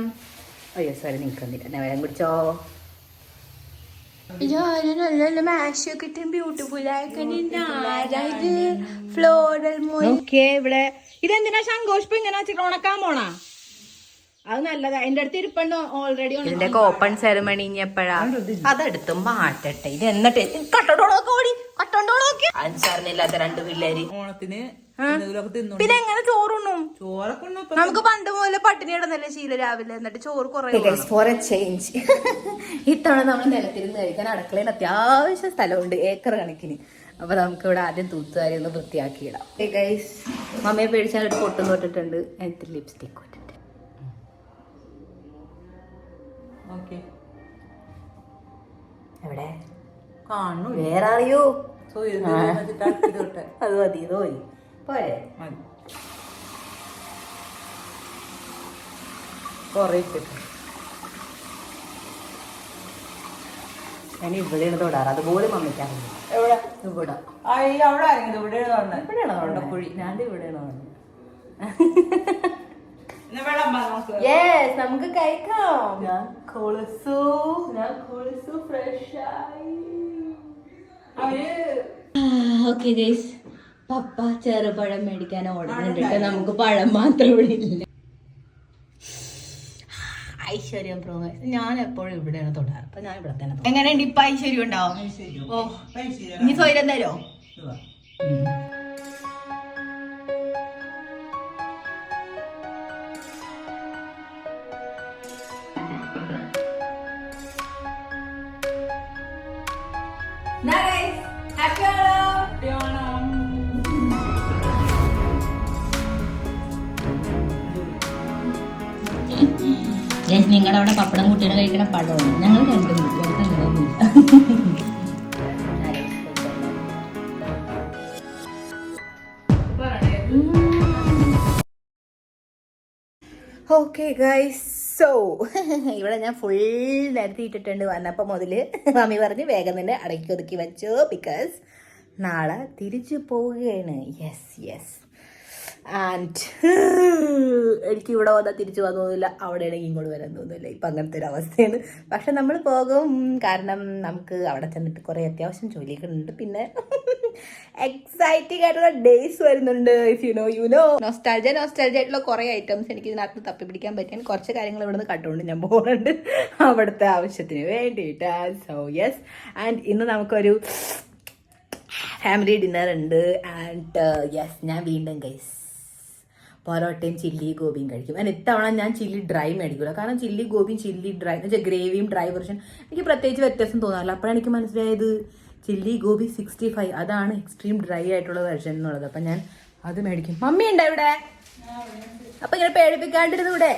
അയ്യോ സോറി നിൽക്കുന്നില്ല. ഞാൻ വെള്ളം കുടിച്ചോ. ഫ്ലോറൽ ഇവിടെ ഇതെന്തിനാ സങ്കോഷം ഇങ്ങനെ വെച്ചിട്ട് ഉണക്കാൻ പോണാ? അത് നല്ലതാ. എന്റെ അടുത്ത് ഇരിപ്പുണ്ട് ഓൾറെഡി. ഇതിന്റെ ഓപ്പൺ സെറമണി ഇനി എപ്പോഴാ? അതെടുത്ത് മാറ്റട്ടെ. ഇത് എന്നിട്ട് അനുസരണയില്ലാത്ത 2 പിള്ളേര് ഓണത്തിന് പിന്നെ എങ്ങനെ ചോറുണ്ണും? നമുക്ക് പണ്ട് പോലെ പട്ടിണി ഇടുന്നല്ലേ ശീല രാവിലെ. എന്നിട്ട് ചോറ് ഫോർ എ ചേഞ്ച്. ഇത്തവണ നമ്മൾ നിലത്തിരുന്ന് കഴിക്കാൻ അടുക്കളയിൽ അത്യാവശ്യം സ്ഥലമുണ്ട്, ഏക്കർ കണക്കിന്. അപ്പൊ നമുക്ക് ഇവിടെ ആദ്യം തൂത്തുകാരി ഒന്ന് വൃത്തിയാക്കി ഇടാം. ഗൈസ് മമ്മയെ പേടിച്ചാൽ ഒരു പൊട്ടും തൊട്ടിട്ടുണ്ട്. എനിക്ക് ലിപ്സ്റ്റിക് ഇട്ടിട്ട് എവിടെ കാണു? വേറെ അറിയോ? അത് മതി ഇത് പോയി പോരെ കുറേ ഇട്ടിട്ട് ഞാൻ ഇവിടെയാണ് തൊടാറ് അതുപോലെ മമ്മിക്കാറുണ്ട് ഇവിടെ ഇവിടെ അവിടെ ആരെങ്കിലും ഇവിടെയാണ് പറഞ്ഞത് ഇവിടെയാണോ കുഴി ഞാൻ ഇവിടെയാണോ പറഞ്ഞത് വെള്ളം നമുക്ക് കഴിക്കാം ഞാൻ കൊളസു ഫ്രഷായി ഓക്കെ ഗൈസ് പപ്പ ചെറുപഴം മേടിക്കാൻ ഓടുന്നുണ്ട് നമുക്ക് പഴം മാത്രം ഇവിടെ ഇല്ല. ഐശ്വര്യം പ്രോമൈസ് ഞാൻ എപ്പോഴും ഇവിടെയാണ് തൊടാറ് അപ്പൊ ഞാൻ ഇവിടെ തന്നെ എങ്ങനെയുണ്ട് ഇപ്പൊ ഐശ്വര്യം ഉണ്ടാവും ഓ ഇനി സ്വയം തരോ നിങ്ങളുടെ അവിടെ പപ്പടം കുട്ടിയുടെ കഴിക്കണ പഴമാണ് ഞങ്ങൾ കണ്ടുപിടിക്കും ഓക്കെ ഗൈസ് സോ ഇവിടെ ഞാൻ ഫുൾ നിരത്തിയിട്ടിട്ടുണ്ട് വന്നപ്പോൾ മുതൽ മമ്മി പറഞ്ഞ് വേഗം തന്നെ അടക്കി ഒതുക്കി വെച്ചു ബിക്കോസ് നാളെ തിരിച്ചു പോവുകയാണ് യെസ് ആൻഡ് എനിക്ക് ഇവിടെ വന്നാൽ തിരിച്ചു വന്നു തോന്നില്ല അവിടെയാണെങ്കിൽ ഇങ്ങോട്ട് വരാൻ തോന്നില്ല ഇപ്പം അങ്ങനത്തെ ഒരു അവസ്ഥയാണ് പക്ഷെ നമ്മൾ പോകും കാരണം നമുക്ക് അവിടെ ചെന്നിട്ട് കുറേ അത്യാവശ്യം ജോലിയൊക്കെ ഉണ്ട് പിന്നെ എക്സൈറ്റിംഗ് ആയിട്ടുള്ള ഡേയ്സ് വരുന്നുണ്ട് ഇഫ് യു നോ നോസ്റ്റാൾജിയ ആയിട്ടുള്ള കുറേ ഐറ്റംസ് എനിക്ക് ഇതിനകത്ത് തപ്പി പിടിക്കാൻ പറ്റാൻ കുറച്ച് കാര്യങ്ങൾ ഇവിടെ നിന്ന് കണ്ടുകൊണ്ട് ഞാൻ പോകുന്നുണ്ട് അവിടുത്തെ ആവശ്യത്തിന് വേണ്ടിയിട്ട് സോ യെസ് ആൻഡ് ഇന്ന് നമുക്കൊരു ഫാമിലി ഡിന്നർ ഉണ്ട് ആൻഡ് യെസ് ഞാൻ വീണ്ടും ഗൈസ് പൊറോട്ടയും ചില്ലി ഗോപിയും കഴിക്കും ആൻഡ് ഇത്തവണ ഞാൻ ചില്ലി ഡ്രൈ മേടിക്കില്ല കാരണം ചില്ലി ഗോപിയും ചില്ലി ഡ്രൈ എന്ന് വെച്ചാൽ ഗ്രേവിയും ഡ്രൈ വെർഷൻ എനിക്ക് പ്രത്യേകിച്ച് വ്യത്യാസം തോന്നാറില്ല അപ്പോഴാണ് എനിക്ക് മനസ്സിലായത് ചില്ലി ഗോപി 65 അതാണ് എക്സ്ട്രീം ഡ്രൈ ആയിട്ടുള്ള വെർഷൻ എന്നുള്ളത് അപ്പം ഞാൻ അത് മേടിക്കും മമ്മി ഉണ്ടോ ഇവിടെ അപ്പം ഇങ്ങനെ പേടിപ്പിക്കാണ്ടിരുന്നു ഇവിടെ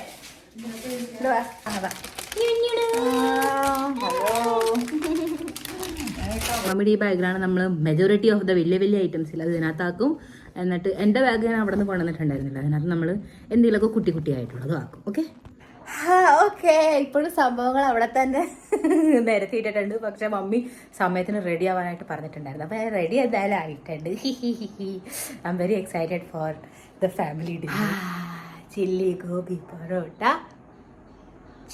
മമ്മിയുടെ ഈ ബാഗിലാണ് നമ്മൾ മെജോറിറ്റി ഓഫ് ദ വലിയ വലിയ ഐറ്റംസിൽ അത് ഇതിനകത്താക്കും എന്നിട്ട് എൻ്റെ ബാഗ് ഞാൻ അവിടെ നിന്ന് കൊണ്ടുവന്നിട്ടുണ്ടായിരുന്നില്ല അതിനകത്ത് നമ്മൾ എന്തെങ്കിലുമൊക്കെ കുട്ടിയായിട്ടുള്ളത് ആക്കും ഓക്കെ ഓക്കെ ഇപ്പോഴും സംഭവങ്ങൾ അവിടെ തന്നെ നിരത്തിയിട്ടിട്ടുണ്ട് പക്ഷെ മമ്മി സമയത്തിന് റെഡി ആവാനായിട്ട് പറഞ്ഞിട്ടുണ്ടായിരുന്നു അപ്പം റെഡി എന്തായാലും ആയിട്ടുണ്ട് I am very excited for the family dinner chilli gobi parotta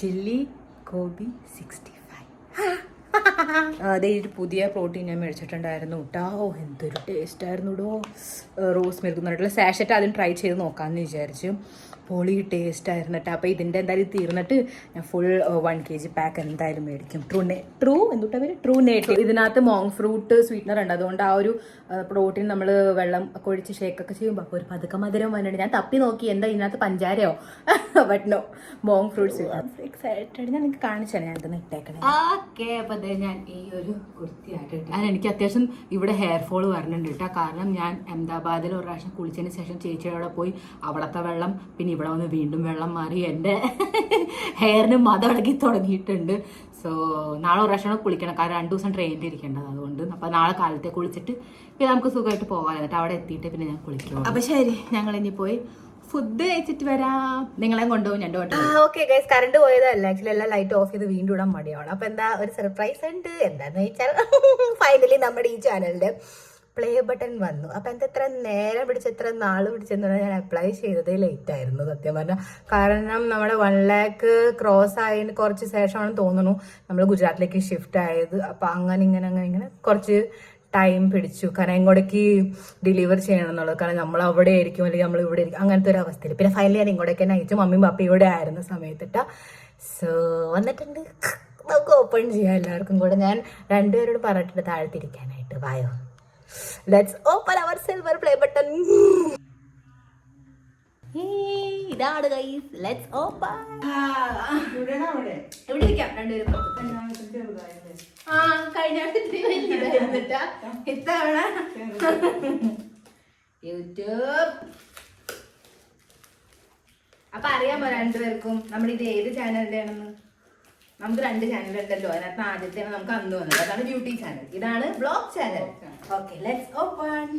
chilli gobi 65 അതേ ഒരു പുതിയ പ്രോട്ടീൻ ഞാൻ മേടിച്ചിട്ടുണ്ടായിരുന്നു കേട്ടോ എന്തൊരു ടേസ്റ്റ് ആയിരുന്നു കേട്ടോ റോസ് മിൽക്ക് എന്ന് പറഞ്ഞിട്ടുള്ള സാഷറ്റ് ആദ്യം ട്രൈ ചെയ്ത് നോക്കാമെന്ന് വിചാരിച്ചു പൊളി ടേസ്റ്റ് ആയിരുന്നു കേട്ടോ അപ്പോൾ ഇതിൻ്റെ എന്തായാലും തീർന്നിട്ട് ഞാൻ ഫുൾ 1 kg പാക്ക് എന്തായാലും മേടിക്കും ട്രൂ നേറ്റ് ഇതിനകത്ത് മോങ് ഫ്രൂട്ട് സ്വീറ്റ്നർ ഉണ്ട് അതുകൊണ്ട് ആ ഒരു പ്രോട്ടീൻ നമ്മൾ വെള്ളം കൊഴിച്ച് ഷേക്കൊക്കെ ചെയ്യുമ്പോൾ അപ്പോൾ ഒരു പതുക്കെ മധുരം വന്നിട്ടുണ്ട് ഞാൻ തപ്പി നോക്കി എന്താ ഇതിനകത്ത് പഞ്ചാരയോ but no monk fruit sweet excited ഞാൻ നിങ്ങൾക്ക് കാണിച്ചാണ് ഞാൻ ഇതൊന്ന് ഇട്ടേക്കണേ ഓക്കെ അപ്പോൾ അതെ ഞാൻ ഈ ഒരു കുർത്തിയായിട്ട് ഞാൻ എനിക്ക് അത്യാവശ്യം ഇവിടെ ഹെയർ ഫോൾ വരുന്നുണ്ട് കേട്ടോ കാരണം ഞാൻ അഹമ്മദാബാദിൽ ഒരു പ്രാവശ്യം കുളിച്ചതിന് ശേഷം ചേച്ചിയുടെ പോയി അവിടുത്തെ വെള്ളം പിന്നെ ഇവിടെ വന്ന് വീണ്ടും വെള്ളം മാറി എൻ്റെ ഹെയറിന് മതളകി തുടങ്ങിയിട്ടുണ്ട് സോ നാളെ ഒരു പ്രാവശ്യം കുളിക്കണം കാരണം 2 ദിവസം ട്രെയിനിൽ ഇരിക്കേണ്ടത് അതുകൊണ്ട് അപ്പോൾ നാളെ കാലത്തെ കുളിച്ചിട്ട് പിന്നെ നമുക്ക് സുഖമായിട്ട് പോകാൻ എന്നിട്ട് അവിടെ എത്തിയിട്ട് പിന്നെ ഞാൻ കുളിക്കും അപ്പോൾ ശരി ഞങ്ങൾ ഇനി പോയി ഫുഡ് കഴിച്ചിട്ട് വരാം നിങ്ങളെ കൊണ്ടുപോകും ഞാൻ ഓക്കെ ഗൈസ് കറണ്ട് പോയതല്ല ആക്ച്വലി എല്ലാം ലൈറ്റ് ഓഫ് ചെയ്ത് വീണ്ടും ഇടാൻ മടിയാണ് അപ്പോൾ എന്താ ഒരു സർപ്രൈസ് ഉണ്ട് എന്താന്ന് വെച്ചാൽ ഫൈനലി നമ്മുടെ ഈ ചാനലിൻ്റെ പ്ലേ ബട്ടൺ വന്നു അപ്പം എന്താ എത്ര നേരം പിടിച്ച് എത്ര നാൾ പിടിച്ചെന്ന് പറഞ്ഞാൽ ഞാൻ അപ്ലൈ ചെയ്തത് ലേറ്റ് ആയിരുന്നു സത്യം പറഞ്ഞാൽ കാരണം നമ്മുടെ 1 lakh ക്രോസ് ആയതിന് കുറച്ച് ശേഷമാണെന്ന് തോന്നുന്നു നമ്മൾ ഗുജറാത്തിലേക്ക് ഷിഫ്റ്റ് ആയത് അപ്പം അങ്ങനെ ഇങ്ങനെ കുറച്ച് ടൈം പിടിച്ചു കാരണം ഇങ്ങോട്ടേക്ക് ഡെലിവർ ചെയ്യണം എന്നുള്ളത് കാരണം നമ്മൾ അവിടെ ആയിരിക്കും അല്ലെങ്കിൽ നമ്മൾ ഇവിടെ ആയിരിക്കും അങ്ങനത്തെ ഒരു അവസ്ഥയിൽ പിന്നെ ഫൈനലി ഞാൻ ഇങ്ങോട്ടേക്ക് തന്നെ അയച്ചു മമ്മിയും പപ്പയും ഇവിടെ ആയിരുന്ന സമയത്തിട്ട് സോ വന്നിട്ടുണ്ട് നമുക്ക് ഓപ്പൺ ചെയ്യാം എല്ലാവർക്കും കൂടെ ഞാൻ 2 പേരോട് പറഞ്ഞിട്ടുണ്ട് താഴ്ത്തിരിക്കാനായിട്ട് വായോ Let's open our silver play button. ഇതാണ് ഗൈസ് ലെറ്റ്സ് ഓപ്പൺ ഇവിടെ ഇരിക്കാം രണ്ടുപേരും കഴിഞ്ഞ ഇത്തവണ യൂട്യൂബ് അപ്പൊ അറിയാമോ രണ്ടുപേർക്കും നമ്മുടെ ഇത് ഏത് ചാനലിന്റെ ആണെന്ന് നമുക്ക് 2 ചാനൽ ഉണ്ടല്ലോ. അതിനകത്ത് ആദ്യത്തെ നമുക്ക് അന്ന് വന്നത് അതാണ് ബ്യൂട്ടി ചാനൽ, ഇതാണ് blog channel. Okay let's open.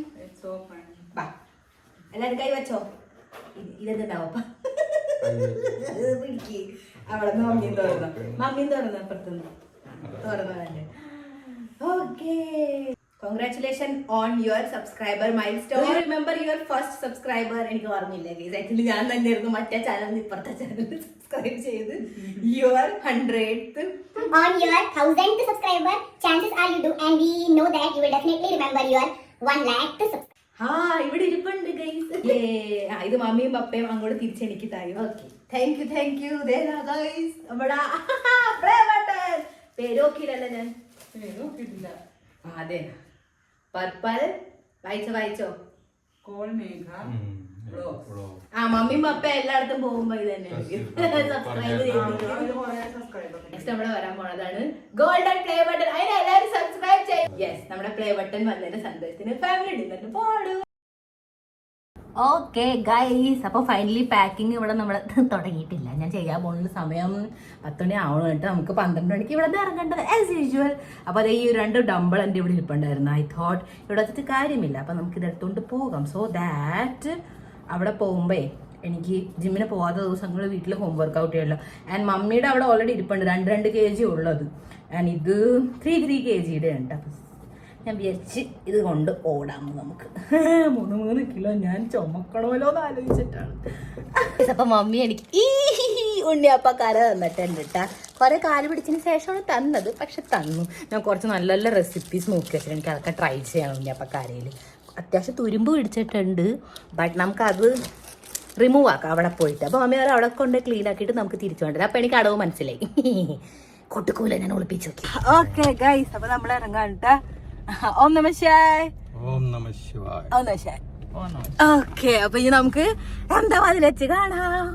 എല്ലാവരും കൈ വെച്ചോ. ഇതെന്താവും പിടിക്ക്. അവിടെ നിന്ന് മമ്മിയും തുറന്നു അപ്പുറത്തുനിന്ന് തുറന്നു. Okay, congratulations on your subscriber milestone. Do you remember your first subscriber? എനിക്ക് ഓർമ്മയില്ല ഗൈസ്, ആക്ച്വലി ഞാൻ തന്നെയായിരുന്നു മറ്റേ ചാനലിൽ ഇപ്പുറത്തെ ചാനൽ സബ്സ്ക്രൈബ് ചെയ്ത്. Your 100th on your 1000th subscriber, chances are you do, and we know that you will definitely remember your 1 lakh subscriber. ഇവിടെ ഇരിപ്പുണ്ട് ഗൈസ്. ഇത് മമ്മിയും പപ്പയും അങ്ങോട്ട് തിരിച്ചെനിക്ക് തായും. Okay, thank you guys. നമ്മുടെ പേര് നോക്കിയില്ലല്ലോ ഞാൻ. അതെ, പർപ്പൽ വായിച്ചോ. മമ്മിയും പപ്പ എല്ലായിടത്തും പോകുമ്പോ ഇത് തന്നെ സബ്സ്ക്രൈബ് ചെയ്ത്. നെക്സ്റ്റ് നമ്മുടെ വരാൻ പോണതാണ് ഗോൾഡൻ പ്ലേ ബട്ടൺ. അതിന് എല്ലാവരും സബ്സ്ക്രൈബ് ചെയ്യും. യെസ്, നമ്മുടെ പ്ലേ ബട്ടൺ വന്നതിന്റെ സന്തോഷത്തിന് ഫാമിലി ഡിന്നറിന് പോടും. ഓക്കെ ഗൈസ്, അപ്പോൾ ഫൈനലി പാക്കിംഗ് ഇവിടെ നമ്മൾ തുടങ്ങിയിട്ടില്ല. ഞാൻ ചെയ്യാൻ പോകുന്ന സമയം 10 മണി ആവണം കേട്ടോ. നമുക്ക് 12 മണിക്ക് ഇവിടെ നിന്ന് ഇറങ്ങേണ്ടത് ആസ് യൂഷ്വൽ. അപ്പോൾ അത് ഈ 2 ഡംബിൾ എൻ്റെ ഇവിടെ ഇരിപ്പുണ്ടായിരുന്നു. ഐ തോട്ട് ഇവിടെ വെച്ചിട്ട് കാര്യമില്ല, അപ്പോൾ നമുക്ക് ഇതെടുത്തുകൊണ്ട് പോകാം. സോ ദാറ്റ് അവിടെ പോകുമ്പേ എനിക്ക് ജിമ്മിന് പോകാത്ത ദിവസങ്ങൾ വീട്ടിൽ ഹോം വർക്കൗട്ട് ചെയ്യല്ലോ. ആൻഡ് മമ്മിയുടെ അവിടെ ഓൾറെഡി ഇരിപ്പുണ്ട് 2 kg ഉള്ളത്. ആൻഡ് ഇത് 3 kgയുടെ ഉണ്ട്. അപ്പം ഞാൻ വിചാരിച്ച് ഇത് കൊണ്ട് ഓടാം നമുക്ക്. 3 കിലോ ഞാൻ ചുമക്കണമല്ലോ എന്ന് ആലോചിച്ചിട്ടാണ്. അപ്പൊ മമ്മി എനിക്ക് ഈ ഉണ്ണിയപ്പക്കാര തന്നിട്ടുണ്ട് കേട്ടാ. കുറെ കാല് പിടിച്ചതിന് ശേഷമാണ് തന്നത്, പക്ഷെ തന്നു. ഞാൻ കുറച്ച് നല്ല നല്ല റെസിപ്പീസ് നോക്കി വെച്ചിട്ട് എനിക്ക് അതൊക്കെ ട്രൈ ചെയ്യണം. ഉണ്ണിയപ്പക്കാരയിൽ അത്യാവശ്യം തുരുമ്പ് പിടിച്ചിട്ടുണ്ട്, ബട്ട് നമുക്കത് റിമൂവ് ആക്കാം അവിടെ പോയിട്ട്. അപ്പോൾ മമ്മി അവിടെ കൊണ്ട് ക്ലീൻ ആക്കിയിട്ട് നമുക്ക് തിരിച്ചു കൊണ്ടുവരാം. അപ്പോൾ എനിക്ക് അടവ് മനസ്സിലായി. കൊട്ടുക്കൂല ഞാൻ ഒളിപ്പിച്ചു നോക്കി. ഓക്കെ ഗൈസ്, അപ്പോൾ നമ്മൾ ഇറങ്ങാൻ കേട്ടാ. ഓം നമ ശിവായ. ഓക്കെ, അപ്പൊ ഇനി നമുക്ക് അഹമ്മദാബാദിൽ വെച്ച് കാണാം.